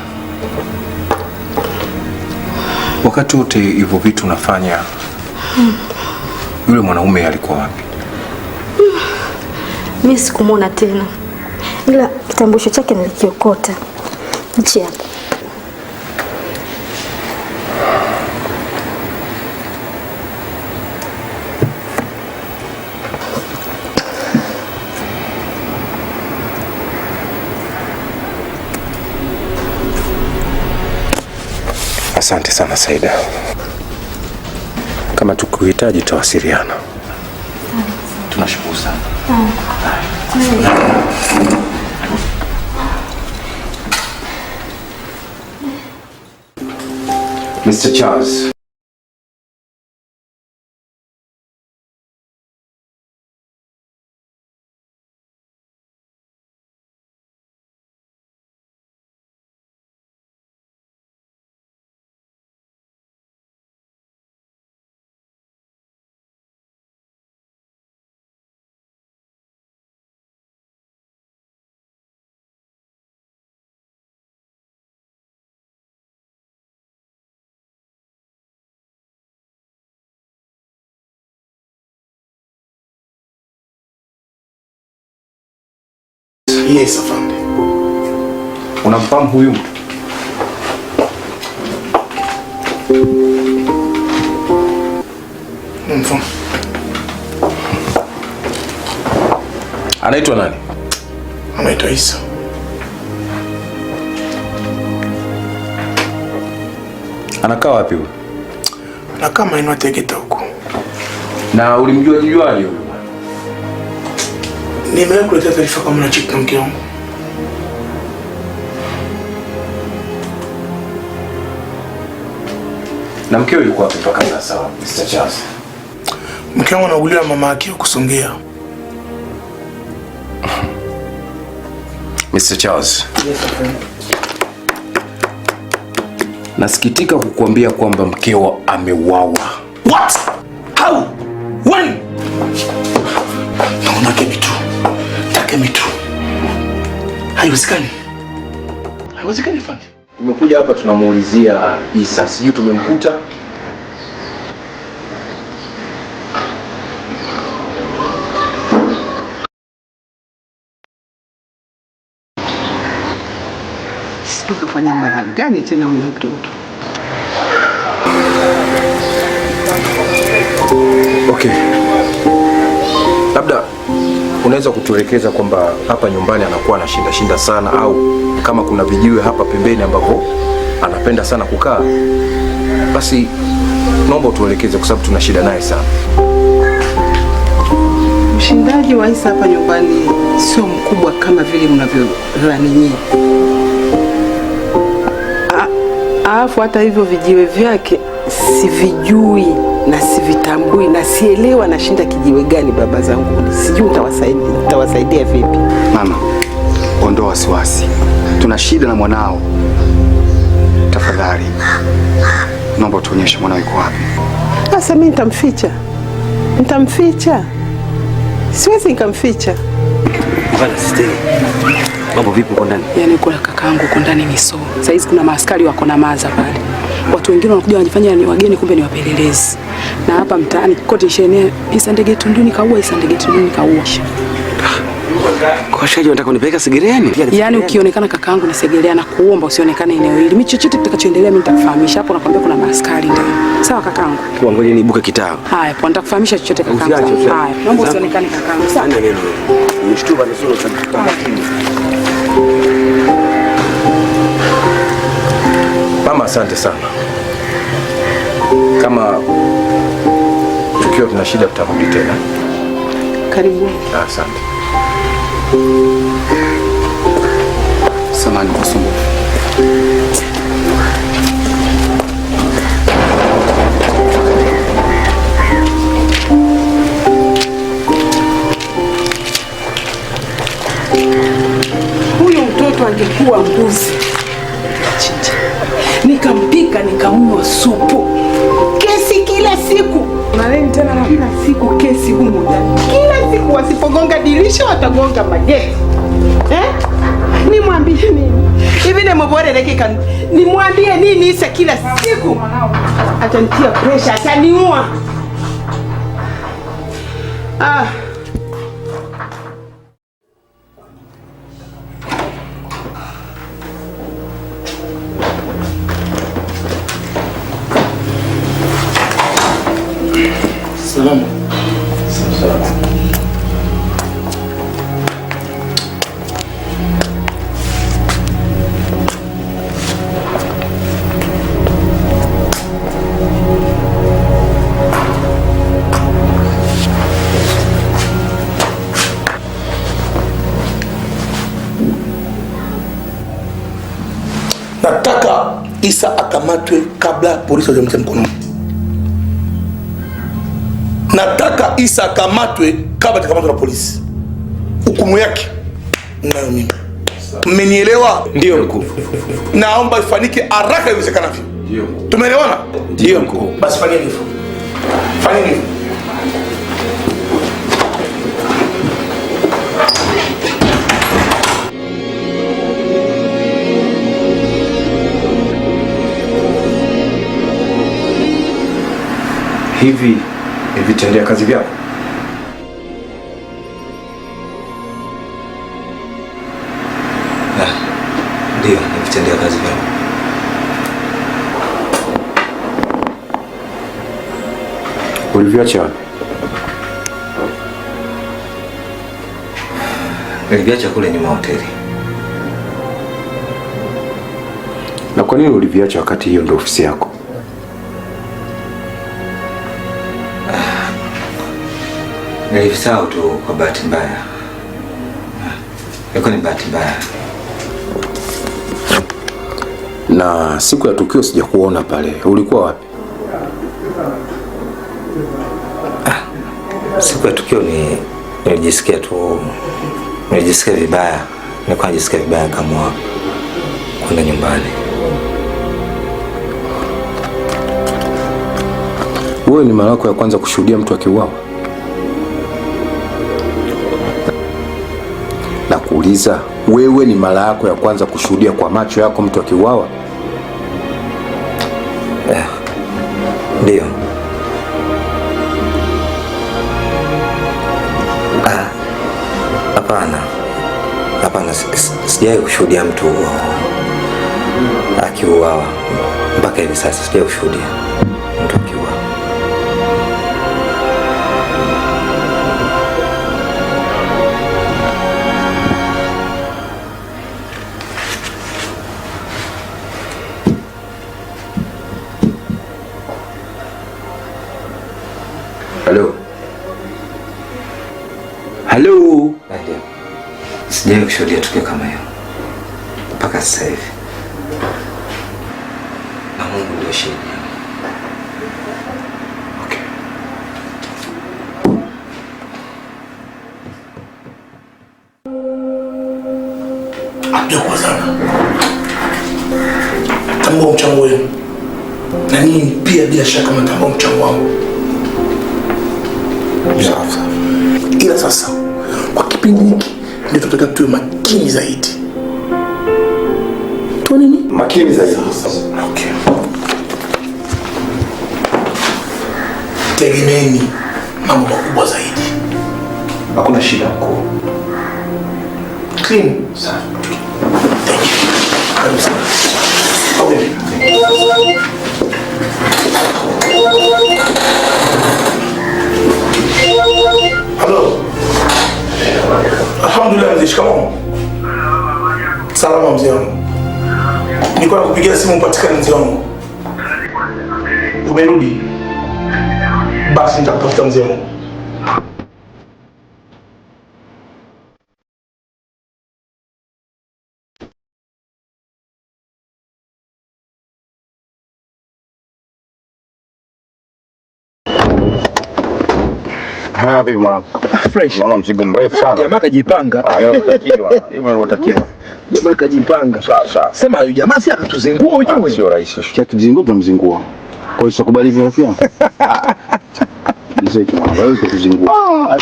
wakati wote hivyo vitu unafanya, yule mwanaume alikuwa wapi?
Mimi sikumuona tena. Ila kitambulisho chake nilikiokota. Nchi hapa.
Asante sana Saida. Kama tukuhitaji tawasiliana.
tunashukuru sana. Mr. Charles.
Yes, afande.
Unamfahamu huyu mtu?
Mfahamu.
Anaitwa nani?
Anaitwa Isa.
Anakaa wapi huyu?
Anakaa maeneo ya Tegeta huko.
Na ulimjuaje huyu?
Nimewahi kuletea taarifa kama na chiki na mke wangu.
Na mkeo yuko wapi mpaka sasa, Mr. Charles?
Mke wangu anauliwa mama yake kusongea.
Mr. Charles.
Yes,
Nasikitika kukuambia kwamba mkeo ameuawa.
What? How? When? Naona Kemitu. Takemitu. Haiwezekani. Haiwezekani fani.
Tumekuja hapa tunamuulizia Isa. Sijui tumemkuta.
Tukafanya mara gani tena huyo mtoto?
Okay. Labda unaweza kutuelekeza kwamba hapa nyumbani anakuwa anashinda sana, au kama kuna vijiwe hapa pembeni ambapo anapenda sana kukaa, basi naomba utuelekeze kwa sababu tuna shida naye sana.
Mshindaji wa Isa hapa nyumbani sio mkubwa kama vile mnavyodhani nyinyi. Alafu hata hivyo vijiwe vyake sivijui na sivitambui na sielewa anashinda kijiwe gani baba zangu. Sijui nitawasaidia vipi.
Mama, ondoa wasiwasi. Tuna shida na mwanao. Tafadhali. Naomba tuonyeshe mwanao yuko wapi.
Sasa mimi nitamficha. Siwezi nikamficha.
Bwana Stella. Mambo vipi uko ndani?
Yaani kuna kakaangu uko ndani ni so. Sasa hizi kuna maaskari wako na maza pale. Watu wengine wanakuja wanajifanya ni wageni kumbe ni wapelelezi. Na hapa mtaani kote shenea Isa Ndege Tunduni kaua, Isa Ndege Tunduni kaua.
Kwa shaji unataka kunipeleka Segereni?
Yaani ukionekana kakaangu na Segerea na kuomba usionekane eneo hili. Mimi chochote kitakachoendelea mimi nitakufahamisha. Hapo nakwambia kuna maaskari ndani. Sawa kakaangu?
Kwa ngoja niibuke kitao.
Haya, kwa nitakufahamisha chochote kakaangu. Haya, naomba usionekane kakaangu. Sawa.
Nimeshtuka na sura sana.
Mama, asante sana. Kama tukiwa tuna shida tutarudi tena.
Karibu.
Asante.
Samahani kwa usumbufu.
Huyo mtoto angekuwa mbuzi nikampika nikamnywa supu. Kesi kila siku. Naleni tena na kila siku kesi humu ndani. Kila siku wasipogonga dirisha watagonga mageti. Nimwambie nini? Hivi ni mbona dakika nimwambie nini Isa kila siku? Atanitia pressure, ataniua.
Salamu. Nataka Isa akamatwe kabla polisi hawajamtia mkononi. Nataka Isa akamatwe kabla atakamatwa na polisi. Hukumu yake nayo mimi. Mmenielewa?
Ndio mkuu.
Naomba ifanyike haraka iwezekanavyo.
Ndio.
Tumeelewana?
Ndio mkuu.
Basi fanyeni hivyo. Fanyeni hivyo.
Hivi vitendea kazi vyako?
Ndio, vitendea kazi vyako.
Uliviacha wapi?
Niliviacha kule nyuma hoteli.
Na kwa nini uliviacha wakati hiyo ndio ofisi yako?
Nilivisahau tu kwa bahati mbaya. Ilikuwa ni bahati mbaya.
Na siku ya tukio sijakuona pale. Ulikuwa wapi?
Siku ya tukio nilijisikia vibaya. Nilikuwa najisikia vibaya kama kwenda nyumbani.
Wewe ni mara yako ya kwanza kushuhudia mtu akiuawa? Na kuuliza, wewe ni mara yako ya kwanza kushuhudia kwa macho yako mtu akiuawa?
Ndio. Hapana, sijawahi kushuhudia mtu akiuawa. Mpaka hivi sasa sijawahi kushuhudia mtu akiuawa.
Halo. Halo.
Sijawahi kushuhudia tukio kama hiyo mpaka sasa hivi. Na Mungu ndio shahidi.
Okay.
Hatujakuwa sana. Tambua mchango wenu. Na nyinyi pia bila shaka mtambua mchango wangu. Ila sasa kwa kipindi hiki ndio tunataka tuwe makini zaidi. Tuwe nini?
Makini zaidi.
Okay. Tegemeeni mambo makubwa zaidi.
Hakuna shida mkuu.
Clean. Sawa. Thank you. Karibu sana. Okay. Hello. Alhamdulillah mzee, shikamoo. Salama mzee wangu. Nilikuwa nakupigia simu upatikane mzee wangu. Umerudi? Basi nitakutafuta mzee wangu.
Vipi mwanangu?
Fresh.
Naona mzigo mrefu sana.
Jamaa kajipanga. Jamaa kajipanga.
Sawa.
Sema huyu jamaa si akatuzingua ujue.
Sio rahisi.
Kituzingua tunamzingua. Kwa hiyo sikubali hivyo rafiki yangu. Ndio hicho. Wewe kutuzingua.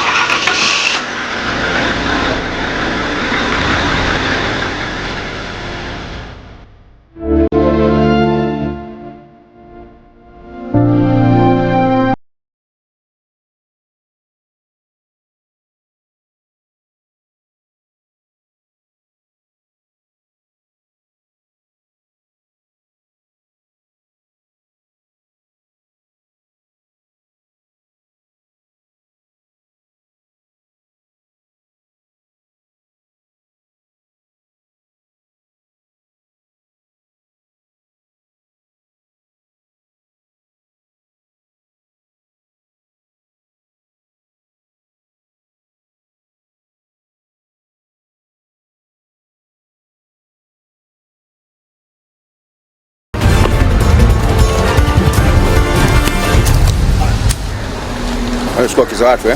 Unachukua kiza watu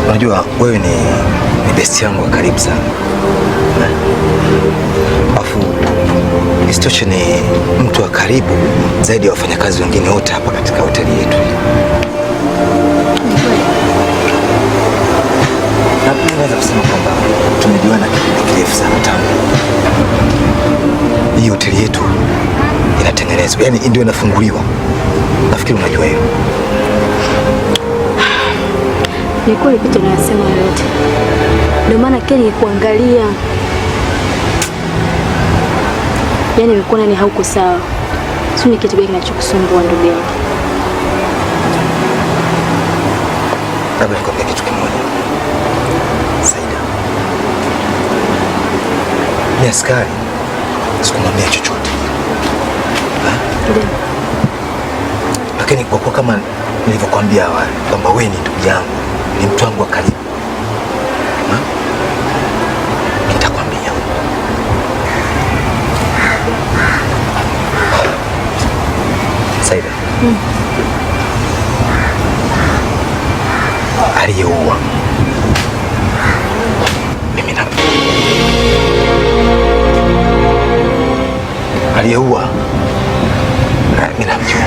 Unajua wewe ni besti yangu wa karibu sana. Afu isitoshe ni mtu wa karibu zaidi ya wafanyakazi wengine wote hapa katika hoteli yetu. Naweza kusema kwamba tumejuana kipindi kirefu sana tangu hii hoteli yetu inatengenezwa, yaani ndio inafunguliwa. Nafikiri unajua hilo.
Ni kweli kitu unasema yote. Ndio maana Kenya kuangalia, yaani nimekuona ni hauko sawa. Sio ni kitu gani kinachokusumbua ndugu yangu?
Labda nikwambie kitu kimoja. Saida. Ni askari. Sikumwambia chochote.
Ndio.
Lakini kwa kuwa kama nilivyokuambia awali kwamba wewe ni ndugu yangu, ni mtu wangu wa karibu. Nitakwambia. Saida. Aliyeua mimi na aliyeua mimi namjua.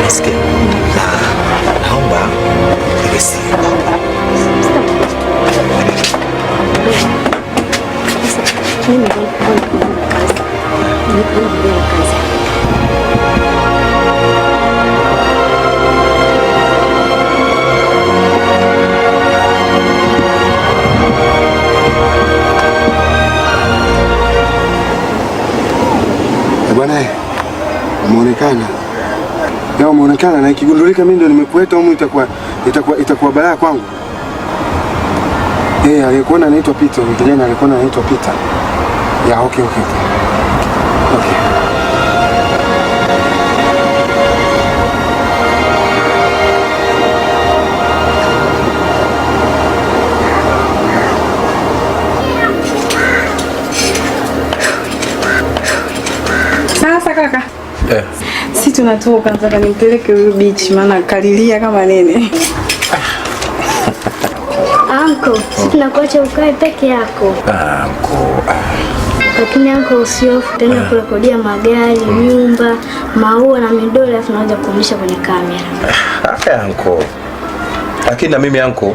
Nasikia na naomba iwe siri.
Mimi ndio kazi. Ndio kazi.
Bwana, umeonekana. Leo umeonekana na ikigundulika mimi ndio nimekueta humu itakuwa balaa kwangu. Alikuwa anaitwa Peter, kijana alikuwa anaitwa Peter. Ya, okay.
Sasa kaka. Si tunatoka, nataka nimpeleke huyu beach maana kalilia kama nene.
Anko, si tunakuacha ukae peke yako.
Anko.
Lakini anko usiofu tena kurekodia magari, nyumba, maua na midoli afu naanza kuonyesha kwenye kamera.
Anko. Lakini na mimi anko,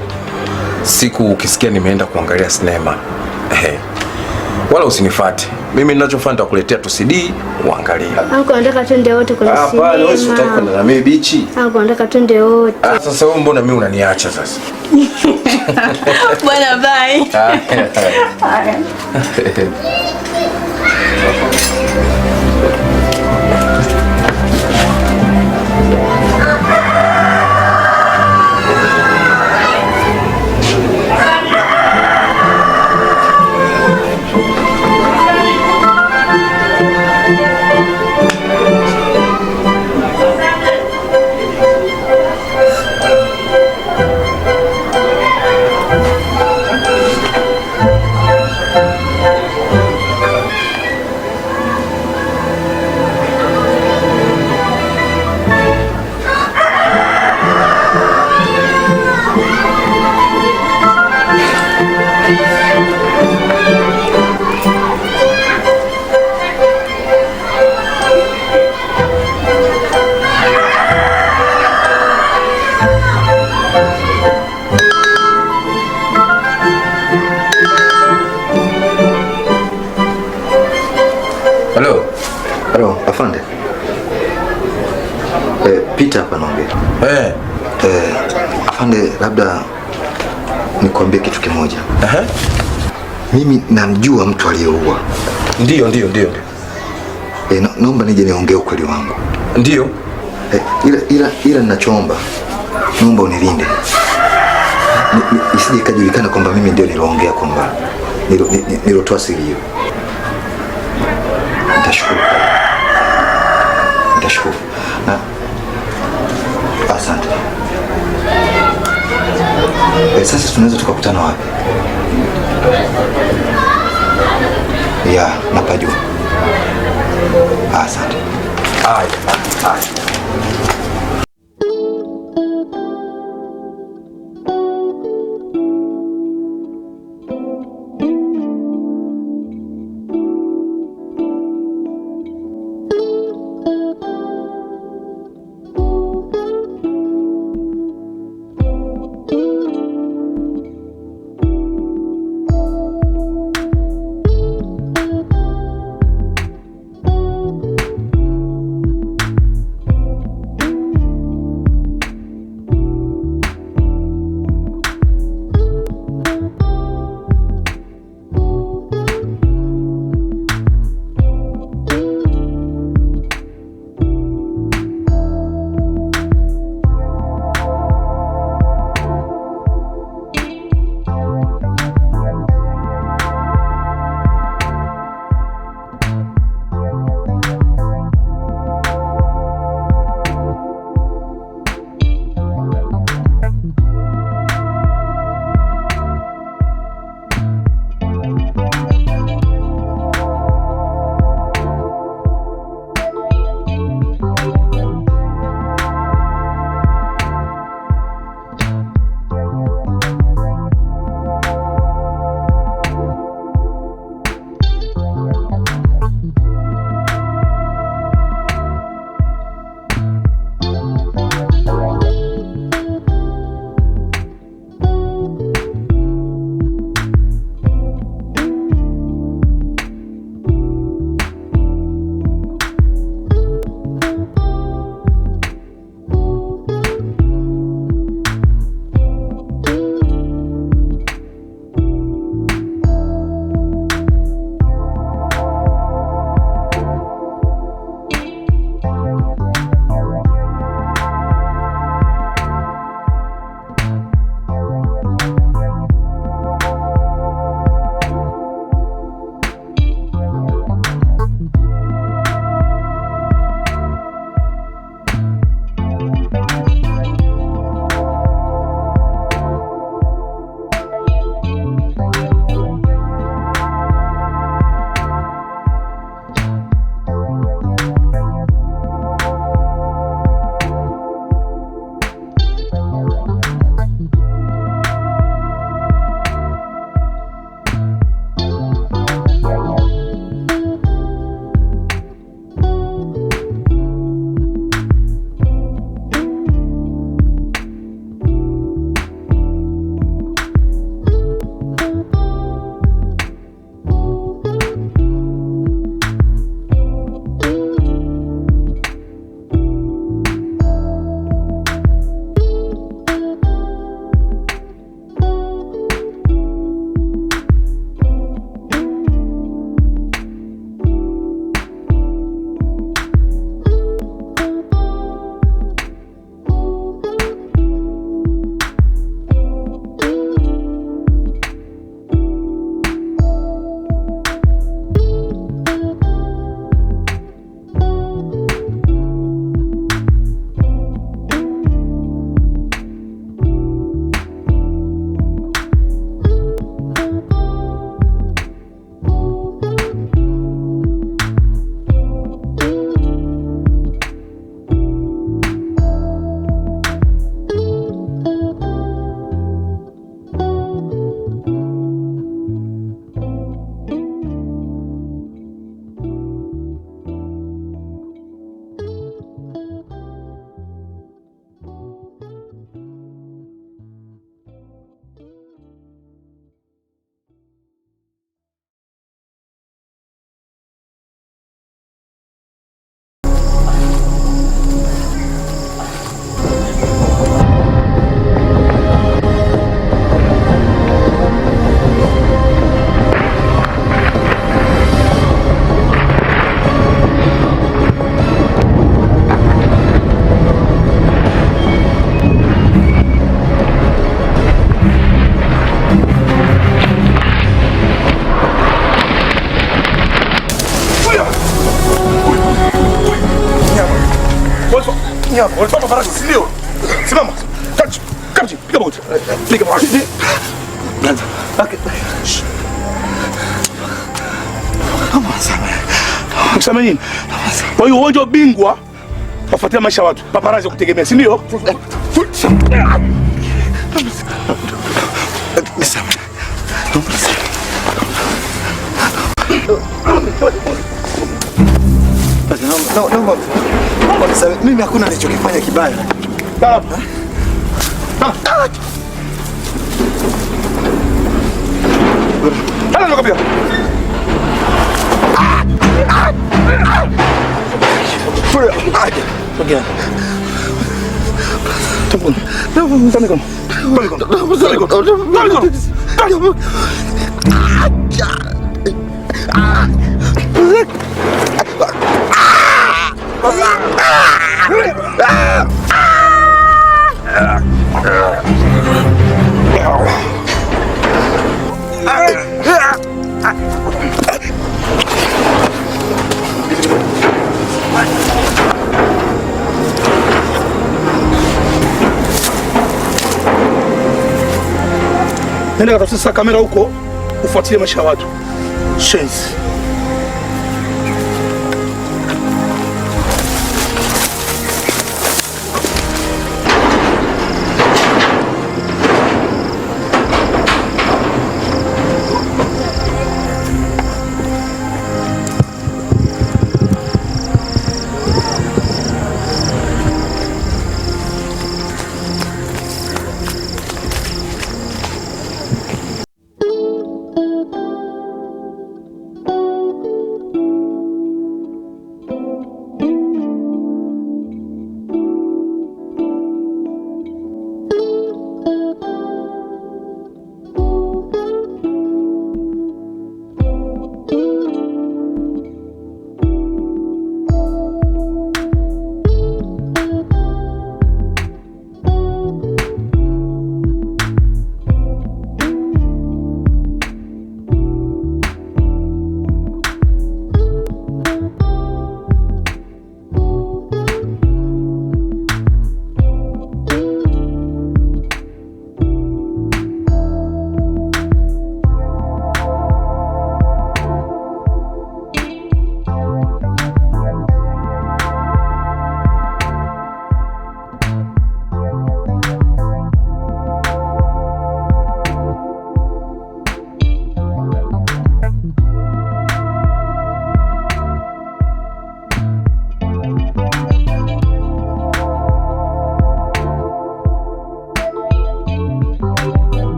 siku ukisikia nimeenda kuangalia sinema. Wala usinifuate. Mimi ninachofuata nitakuletea tu CD uangalie.
Anko nataka twende wote kwenye sinema.
Hapana, wewe unataka kwenda na mimi bichi.
Anko nataka twende wote.
Sasa wewe mbona mimi unaniacha sasa?
Bwana bye.
Halo, afande. Peter hapa naongea. Afande, labda nikwambie kitu kimoja. Mimi namjua mtu aliyeua.
Ndio.
Naomba nije niongee ukweli wangu.
Ndio.
Ila ninachoomba, naomba unilinde. Isije ikajulikana kwamba mimi ndio niloongea kwamba nilotoa siri hiyo. Nitashukuru. Na asante. Sasa tunaweza tukakutana wapi? Ya, napajua. Asante. Haya.
nini hapa? Unataka paparazi, si ndio? Simama. Kamchi, piga magoti. Piga magoti. Nyanza. Okay. Msema nini? Kwa hiyo uwanja wa bingwa wafuatia maisha watu. Paparazi kutegemea, si ndio?
Mimi hakuna nilichokifanya kibaya.
Nenda katafuta sasa kamera huko, ufuatilie maisha ya watu. Shenzi.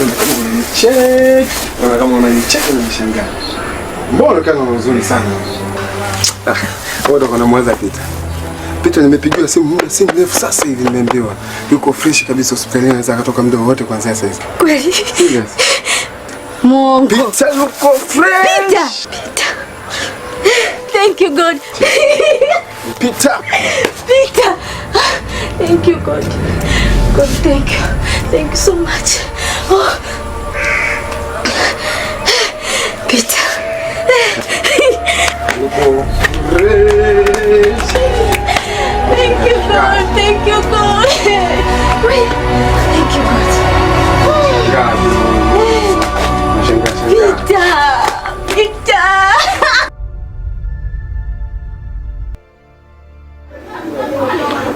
kama unanicheki. Naona kama unanicheki unanishangaa. Mbona kama unazuni sana? Wewe ndo unamweza Pita. Pita nimepigiwa simu muda si mrefu sasa hivi nimeambiwa yuko fresh kabisa hospitalini anaweza akatoka muda wote kuanzia sasa hivi.
Kweli?
Yes.
Mungu.
Pita yuko fresh.
Pita. Thank you God.
Pita.
Pita. Thank you God. God, thank you. Thank you so much. Oh. Pita. Thank you God. Thank you God. Thank you God. Pita. Pita.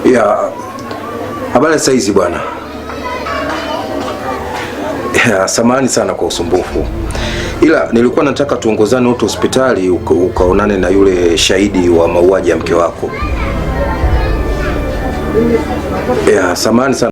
Ya, habari sasa hizi bwana. Ya, samahani sana kwa usumbufu. Ila nilikuwa nataka tuongozane wote hospitali ukaonane na yule shahidi wa mauaji ya mke wako. Ya, samahani sana.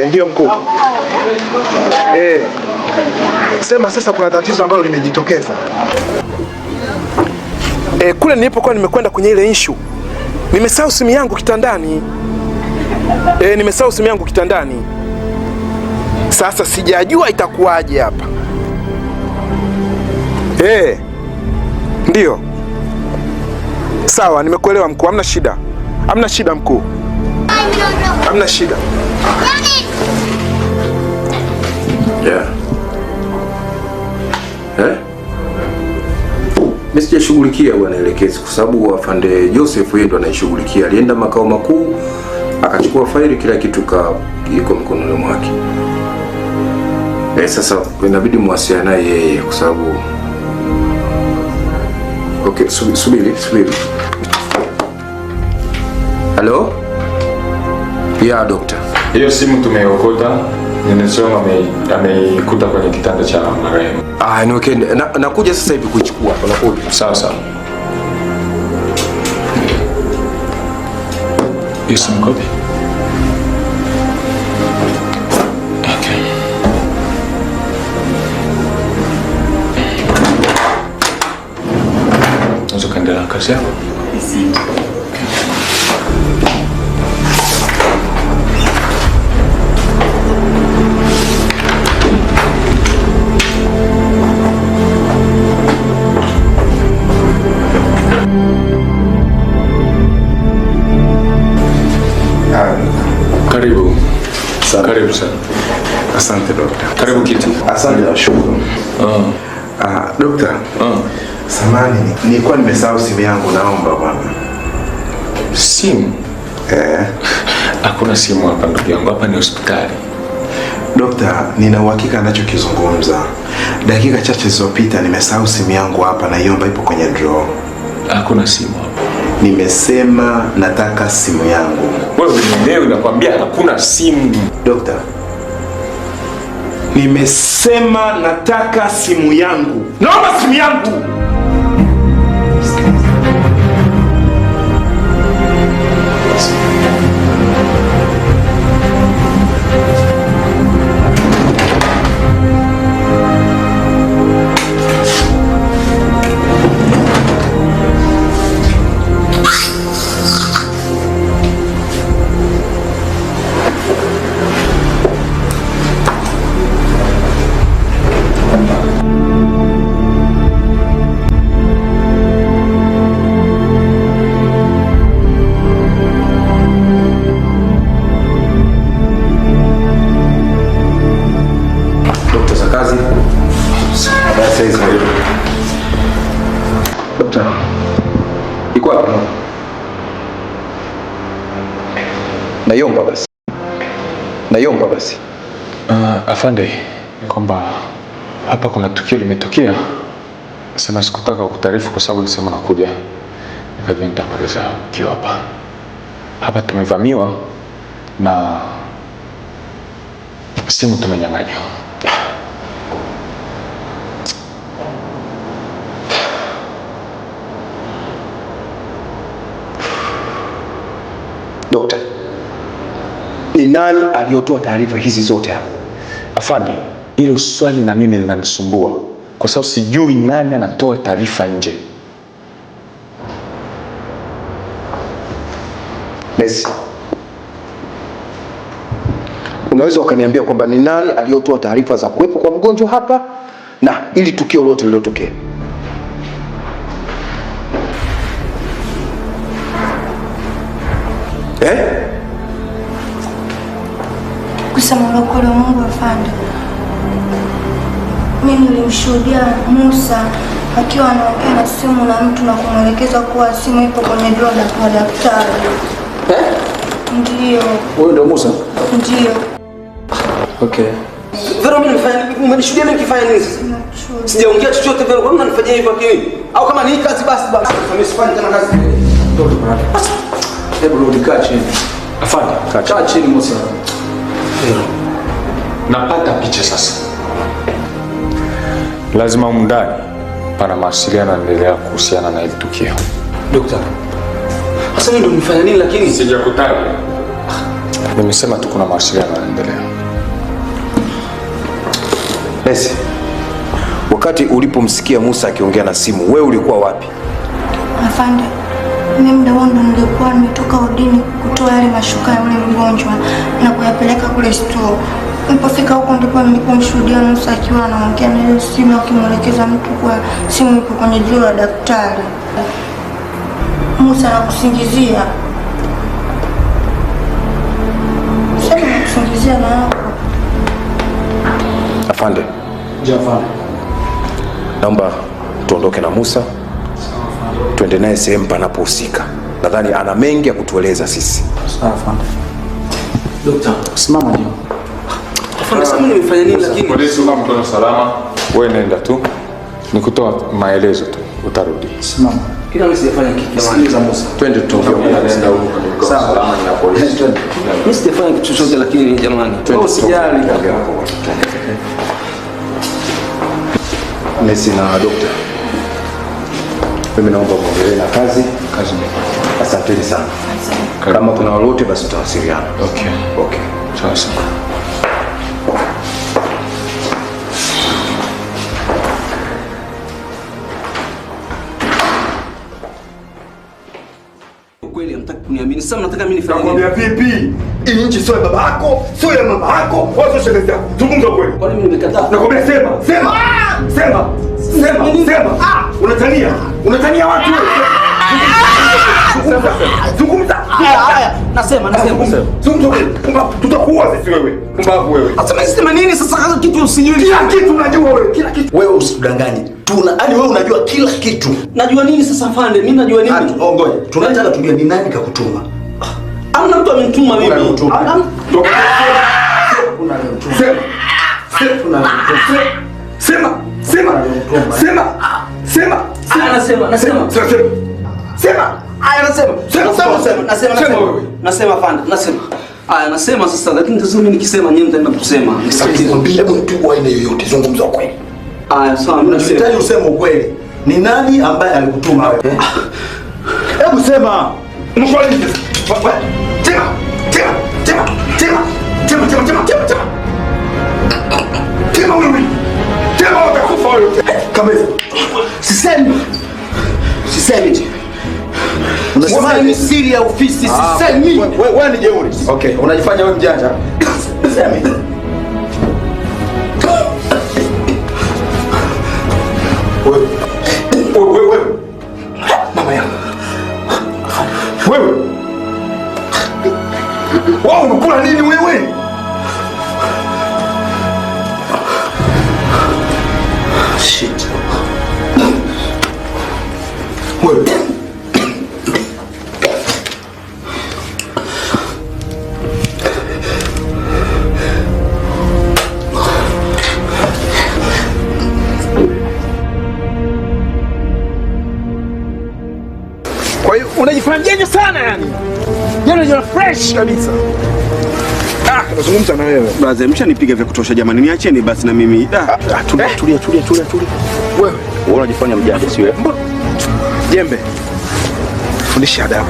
Ndio mkuu. Sema sasa kuna tatizo ambalo limejitokeza. Kule nilipokuwa nimekwenda kwenye ile issue, nimesahau simu yangu kitandani. Nimesahau simu yangu kitandani. Sasa sijajua itakuwaje hapa. Ndio. Sawa, nimekuelewa mkuu, hamna shida. Hamna shida mkuu. Hamna shida.
Mimi sijashughulikia bwana elekezi kwa sababu afande Joseph yeye ndo anaishughulikia. Alienda makao makuu akachukua faili, kila kitu iko mkononi mwake. Sasa inabidi muwasiliane naye yeye kwa sababu okay, subiri. Hello? Ya doctor.
Hiyo simu tumeokota, nimesoma ameikuta kwenye kitanda cha marehemu.
Ni okay. Nakuja sasa hivi kuichukua. Nakuja.
Sawa. Hiyo simu kopi? Okay. Unaweza kuendelea na kazi yako? Karibu. Karibu sana.
Asante dokta.
Karibu kiti.
Asante na shukuru. Dokta. Samahani, nilikuwa nimesahau simu yangu, naomba bwana.
Simu? Hakuna simu hapa ndugu yangu, hapa ni hospitali.
Dokta, nina uhakika anachokizungumza. Dakika chache zilizopita nimesahau simu yangu hapa, na iomba ipo kwenye drawer.
Hakuna simu hapa.
Nimesema nataka simu yangu.
Wewe mwenyewe unakwambia hakuna simu.
Dokta, nimesema nataka simu yangu. Naomba simu yangu.
Dokta. Iko wapi? Naiomba basi.
Afande, kwamba hapa kuna tukio limetokea. Sema sikutaka kutaarifu kwa sababu nilisema nakuja. Nikajua nitakueleza kiwa hapa. Hapa tumevamiwa na simu tumenyang'anywa.
Dokta, ni nani aliyotoa taarifa hizi zote hapa?
Afande, hilo swali na mimi linanisumbua kwa sababu sijui nani anatoa taarifa nje.
Messi, unaweza ukaniambia kwamba ni nani aliyotoa taarifa za kuwepo kwa mgonjwa hapa na ili tukio lote lililotokea?
Kusema ukweli Mungu afande, mimi nilimshuhudia Musa akiwa anaongea na simu na mtu na kumwelekeza kuwa simu ipo kwenye drawer kwa daktari. Ndio.
Wewe ndio Musa?
Ndio.
Okay. Vero, mimi umenishuhudia mimi nikifanya nini sasa? Sijaongea chochote Vero, kwa nini unanifanyia hivyo akili? Au kama ni kazi basi basi. Mimi sifanyi tena kazi. Ndio bwana. Hebu rudi kaa chini.
Afande,
kaa chini Musa.
Napata picha sasa. Lazima umndani pana mawasiliano yanaendelea kuhusiana na hili tukio.
Dokta, sasa ndio nifanya nini lakini?
Sijakutaja. Nimesema tu kuna mawasiliano yanaendelea.
Nesi, wakati ulipomsikia Musa akiongea na simu, wewe ulikuwa wapi?
Afande, mimi muda huo ndo nilikuwa nimetoka udini kutoa yale mashuka ya ule mgonjwa na kuyapeleka kule store. Nilipofika huko ndipo nilipomshuhudia Musa akiwa anaongea na ile simu akimwelekeza mtu kwa simu ipo kwenye juu la daktari. Musa anakusingizia. Sasa anakusingizia na hapo.
Afande.
Afande.
Naomba tuondoke na Musa. Tuende naye sehemu panapohusika. Nadhani ana mengi ya kutueleza sisi.
Sawa afande. Dokta, simama juu.
Afande, sasa mimi nimefanya nini lakini? Polisi kama mtoto salama, wewe nenda tu. Nikutoa maelezo tu, utarudi.
Simama. Kila mimi sijafanya kitu.
Sikiliza Musa. Twende tu. Nenda huko. Salama na polisi.
Mimi sijafanya kitu chochote lakini jamani. Usijali.
Nesi na dokta. Mimi naomba muendelee na kazi. Asanteni sana. Kama kuna lolote basi tutawasiliana. Okay.
Sasa.
Kweli hamtaki kuniamini. Sasa mnataka mimi nifanye nini?
Nakwambia vipi? Hii nchi sio ya baba yako, sio ya mama yako, wala sio shemeji yako. Zungumza kweli.
Kwani mimi nimekataa?
Nakwambia sema. Unatania watu wewe. Zungumza.
Haya, nasema.
Zungumza kweli. Tutakuua sisi wewe. Pumbavu wewe.
Sema nini sasa kama kitu usijui?
Kila kitu unajua wewe, kila kitu.
Wewe usidanganye. Yaani wewe unajua kila kitu.
Najua nini sasa afande? Mimi najua nini?
Ngoja. Tunataka tujue ni nani kakutuma.
Hamna mtu amenituma mimi. Nasema sasa, lakini tazama mimi nikisema nyinyi mtaenda kusema.
Hebu mtu wa aina yoyote zungumza ukweli.
Sawa, mimi
nasema useme ukweli. Ni nani ambaye alikutuma wewe?
Hebu sema. Mkweli. Tema wewe. Tema utakufa wewe. Kabisa.
Sisemi. Unasema ni siri ya ofisi, sisemi.
Wewe ni jeuri.
Okay, unajifanya wewe mjanja. Sisemi.
Wewe. Mama yangu. Wewe. Wao unakula nini wewe?
Shit. Wewe.
Kwa hiyo unajifanya sana yani. You're fresh kabisa. Nazungumza na wewe.
Brother, mshanipiga vya kutosha jamani. Niacheni basi na mimi.
Tulia. Wewe
unajifanya mjanja si wewe?
Jembe. Fundisha adabu.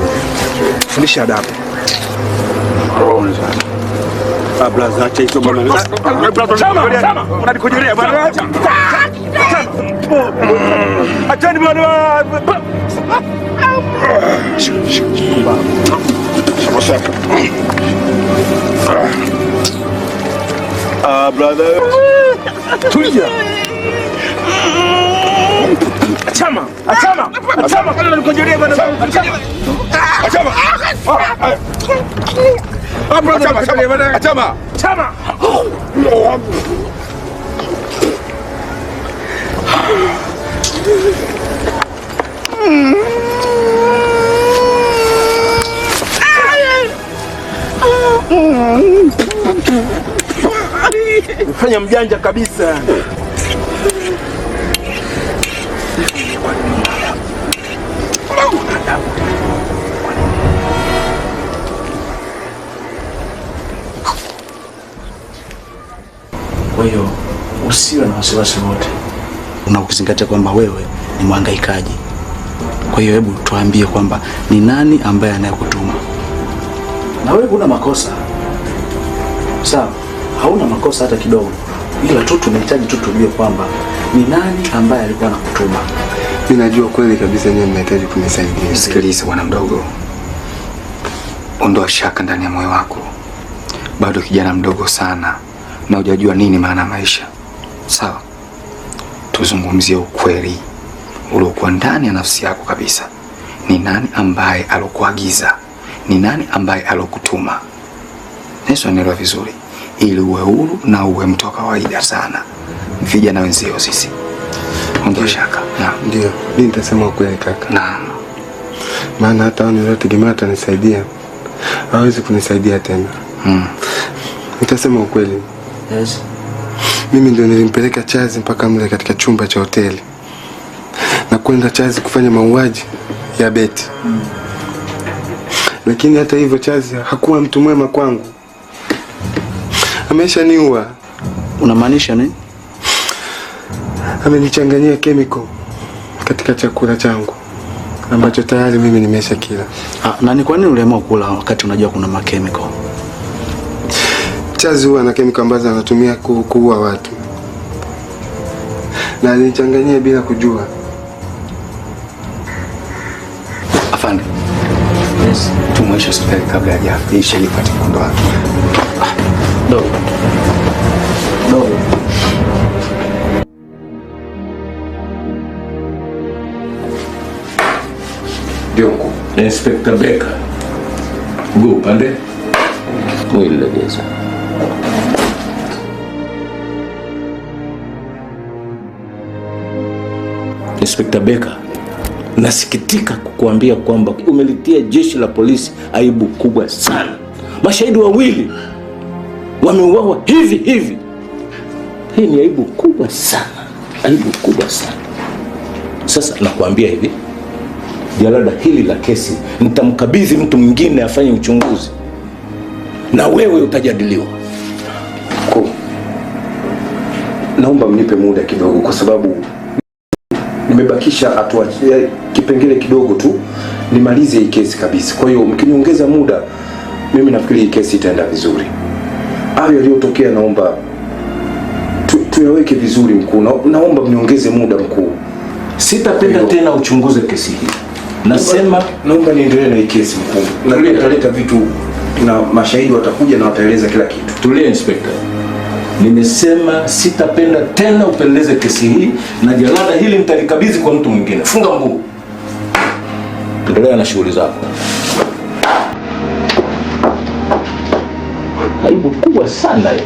Brother, acha hizo bwana.
Chama. Unanikojelea bwana. Achani bwana.
Brother.
Tulia. Achama. Kama unanikojelea bwana. Achama. Achama. Fanya mjanja kabisa.
Kwa hiyo usiwe na wasiwasi wote, unakuzingatia kwamba wewe ni mhangaikaji. Kwa hiyo hebu tuambie kwamba ni nani ambaye anayekutuma, na wewe huna makosa. Sawa, hauna makosa hata kidogo, ila tu tunahitaji tu tujue kwamba ni nani ambaye alikuwa anakutuma.
Mimi najua kweli kabisa nyinyi mnahitaji kunisaidia.
Sikiliza bwana mdogo, ondoa shaka ndani ya moyo wako. Bado kijana mdogo sana na hujajua nini maana ya maisha. Sawa, tuzungumzie ukweli uliokuwa ndani ya nafsi yako kabisa. Ni nani ambaye alokuagiza? Ni nani ambaye alokutuma? Yesu anaelewa vizuri, ili uwe huru na uwe mtu wa kawaida sana. Vijana wenzio sisi, ondoa shaka.
Ndio, mimi nitasema ukweli kaka.
Naam.
Maana hata wao niliotegemea atanisaidia hawezi kunisaidia tena. Nitasema ukweli.
Yes.
Mimi ndio nilimpeleka Chazi mpaka mle katika chumba cha hoteli na kwenda Chazi kufanya mauaji ya Beti. Lakini hata hivyo Chazi hakuwa mtu mwema kwangu. Ameshaniua.
Unamaanisha nini?
Amenichanganyia chemical katika chakula changu ambacho tayari mimi nimesha kila.
Na ni kwa nini uliamua kula wakati unajua kuna makemiko?
Chazi huwa na chemical ambazo anatumia kuua watu. Na alinichanganyia bila kujua.
Afande. Yes. Tumweshe hospitali kabla hajaisha ili pate kuondoa.
Dogo.
Ndio mkuu. Inspector Becker. Mguu upande. Mwili legeza. Inspector Becker, nasikitika kukuambia kwamba umelitia jeshi la polisi aibu kubwa sana. Mashahidi wawili wameuawa hivi hivi. Hii ni aibu kubwa sana. Aibu kubwa sana. Sasa nakuambia hivi, jalada hili la kesi nitamkabidhi mtu mwingine afanye uchunguzi, na wewe utajadiliwa.
Naomba mnipe muda kidogo, kwa sababu nimebakisha hatua kipengele kidogo tu nimalize hii kesi kabisa. Kwa hiyo mkiniongeza muda, mimi nafikiri hii kesi itaenda vizuri. Hayo yaliyotokea naomba tuyaweke vizuri mkuu. Naomba mniongeze muda mkuu.
Sitapenda tena uchunguze kesi hii. Nasema
naomba niendelee na hii kesi mkuu. Na nitaleta vitu na mashahidi watakuja na wataeleza kila kitu.
Tulia Inspector. Nimesema sitapenda tena upeleleze kesi hii, na jalada hili nitalikabidhi kwa mtu mwingine. Funga mguu. Endelea na shughuli zako. Aibu kubwa sana hiyo.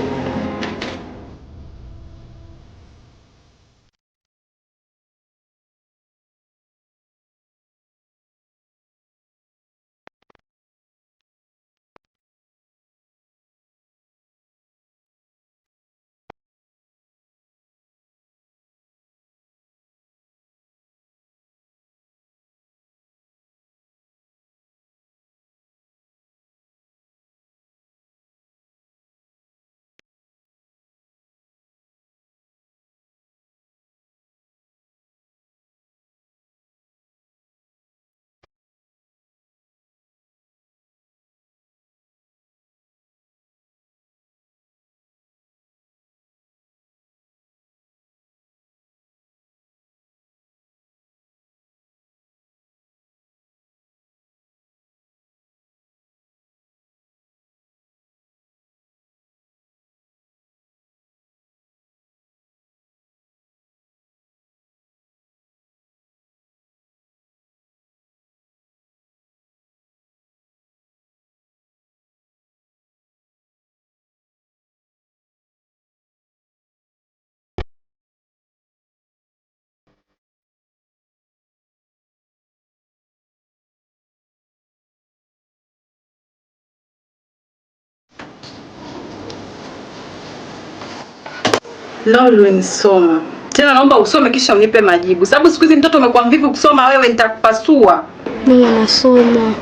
Lolo nisoma. Tena naomba usome kisha unipe majibu. Sababu siku hizi mtoto umekuwa mvivu kusoma, wewe nitakupasua.
Mimi nasoma.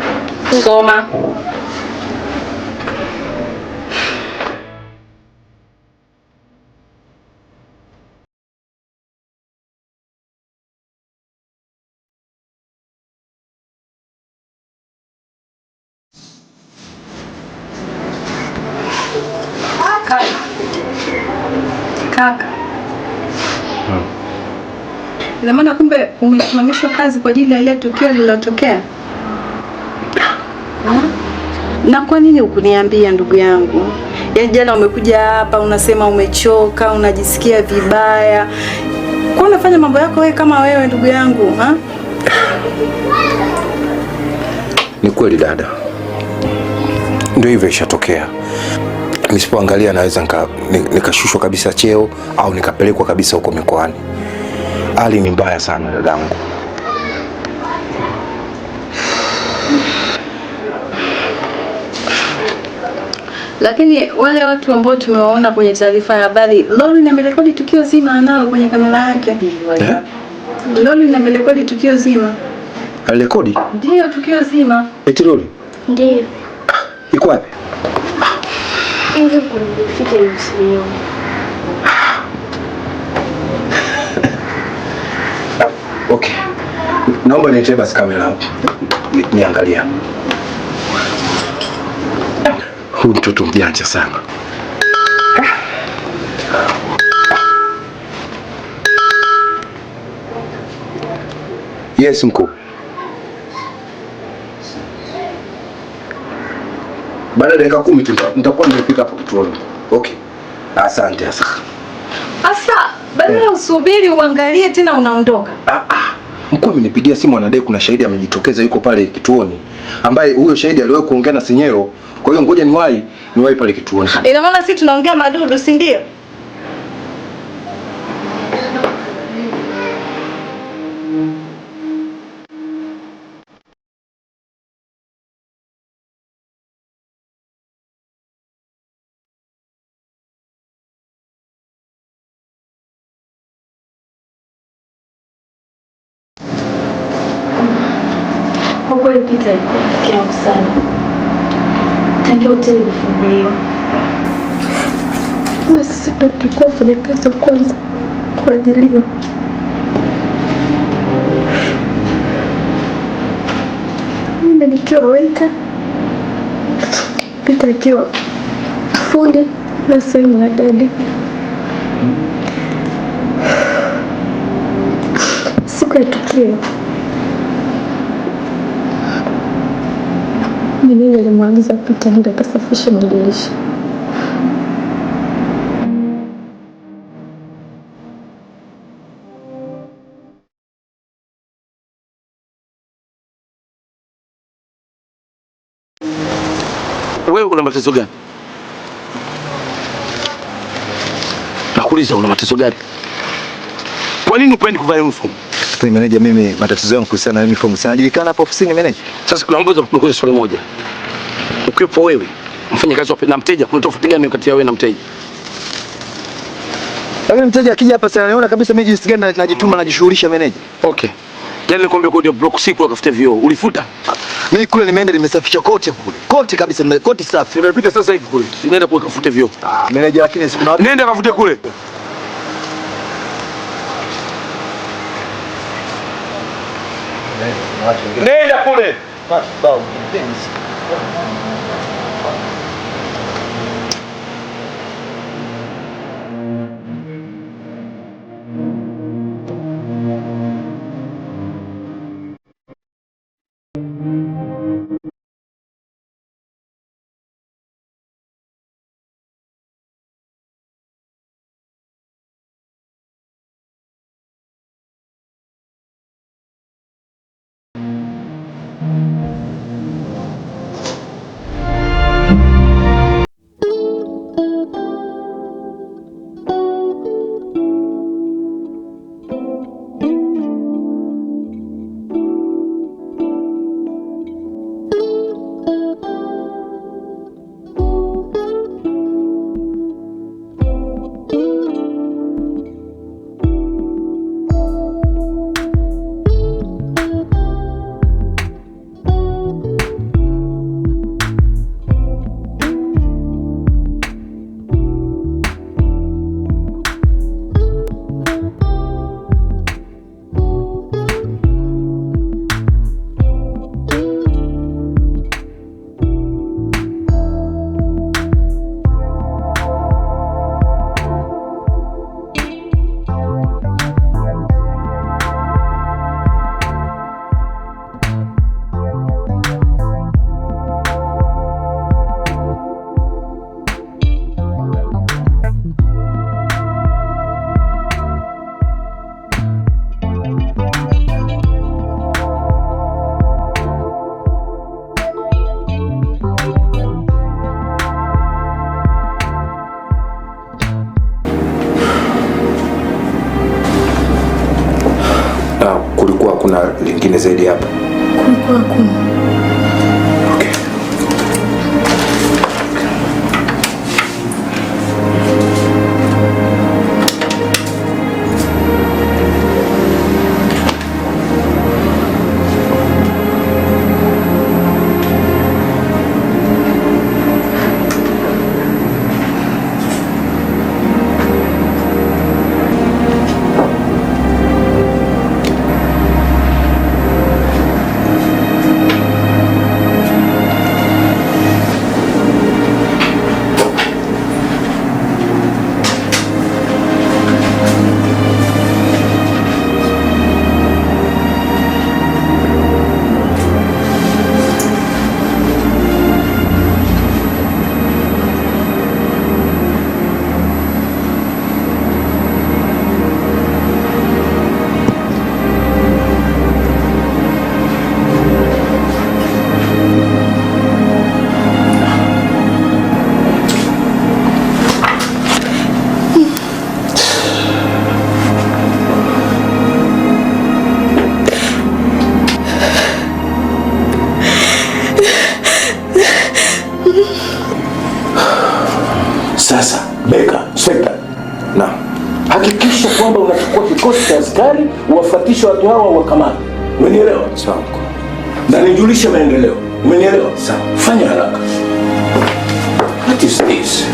Soma.
Kaka. Ina maana kumbe umesimamishwa kazi kwa ajili ya ile tukio lililotokea? Na kwa nini hukuniambia ndugu yangu? Yaani jana umekuja hapa unasema umechoka, unajisikia vibaya. Kwa unafanya mambo yako wewe kama wewe ndugu yangu, ha?
Ni kweli dada, ndio hivyo ishatokea. Nisipoangalia naweza nikashushwa kabisa cheo au nikapelekwa kabisa huko mikoani. Hali ni mbaya sana dadangu.
Lakini wale watu ambao tumewaona kwenye taarifa ya habari, Lori amerekodi tukio zima analo kwenye kamera yake. Lori amerekodi tukio zima.
Alirekodi?
Ndio, tukio zima.
Eti Lori?
Ndio.
Iko wapi?
Hivi kunifike msio.
Okay. Naomba niite basi kamera hapo. Niangalia. Huyu mtoto mjanja sana. Yes, mkuu. Baada ya dakika 10 nitakuwa nimefika hapo kituoni. Okay. Asante sana.
Asa, badala usubiri uangalie tena unaondoka.
Mkuu amenipigia simu anadai kuna shahidi amejitokeza yuko pale kituoni. Ambaye huyo shahidi aliwahi kuongea na Senyero. Kwa hiyo ngoja niwahi pale kituoni.
Ina maana sisi tunaongea madudu, si ndio? Kwa kweli Peter alikuwa rafiki yangu sana. Tangia hoteli kufunguliwa. Na sisi ndio tulikuwa wafanyakazi wa kwanza kuajiriwa. Mimi nikiwa waiter, Peter akiwa fundi na sehemu ya dadi. Siku ya tukio mimi nilimwagiza Peter ndio akasafisha madirisha.
Wewe una matatizo gani? Nakuuliza una matatizo gani? Kwa nini upendi kuvaa uniform?
Sasa meneja, mimi matatizo yangu kuhusiana na uniform sinajulikana hapa ofisini meneja.
Sasa kuna mambo za kukuuliza swali moja. Ukiwepo wewe, mfanyakazi na mteja, kuna tofauti gani kati ya wewe na mteja?
Lakini mteja akija hapa sana anaona kabisa mimi jinsi gani najituma najishughulisha meneja.
Okay. Jana nilikwambia kwa ndio block siku akafuta vioo. Ulifuta?
Mimi kule nimeenda nimesafisha kote kule. Kote kabisa, kote safi.
Nimepita sasa hivi kule. Nenda kule kafute vioo.
Meneja, lakini siku na
nenda kafute kule. Nenda kule.
Bao.
kuna lingine zaidi hapa?
Hakuna.
Okay.
Sasa Beka, Inspekta,
na
hakikisha kwamba unachukua kikosi cha askari uwafuatishe watu hawa wakamate. Umenielewa?
Sawa.
Na nijulishe maendeleo. Umenielewa? Sawa. Fanya haraka. What is this?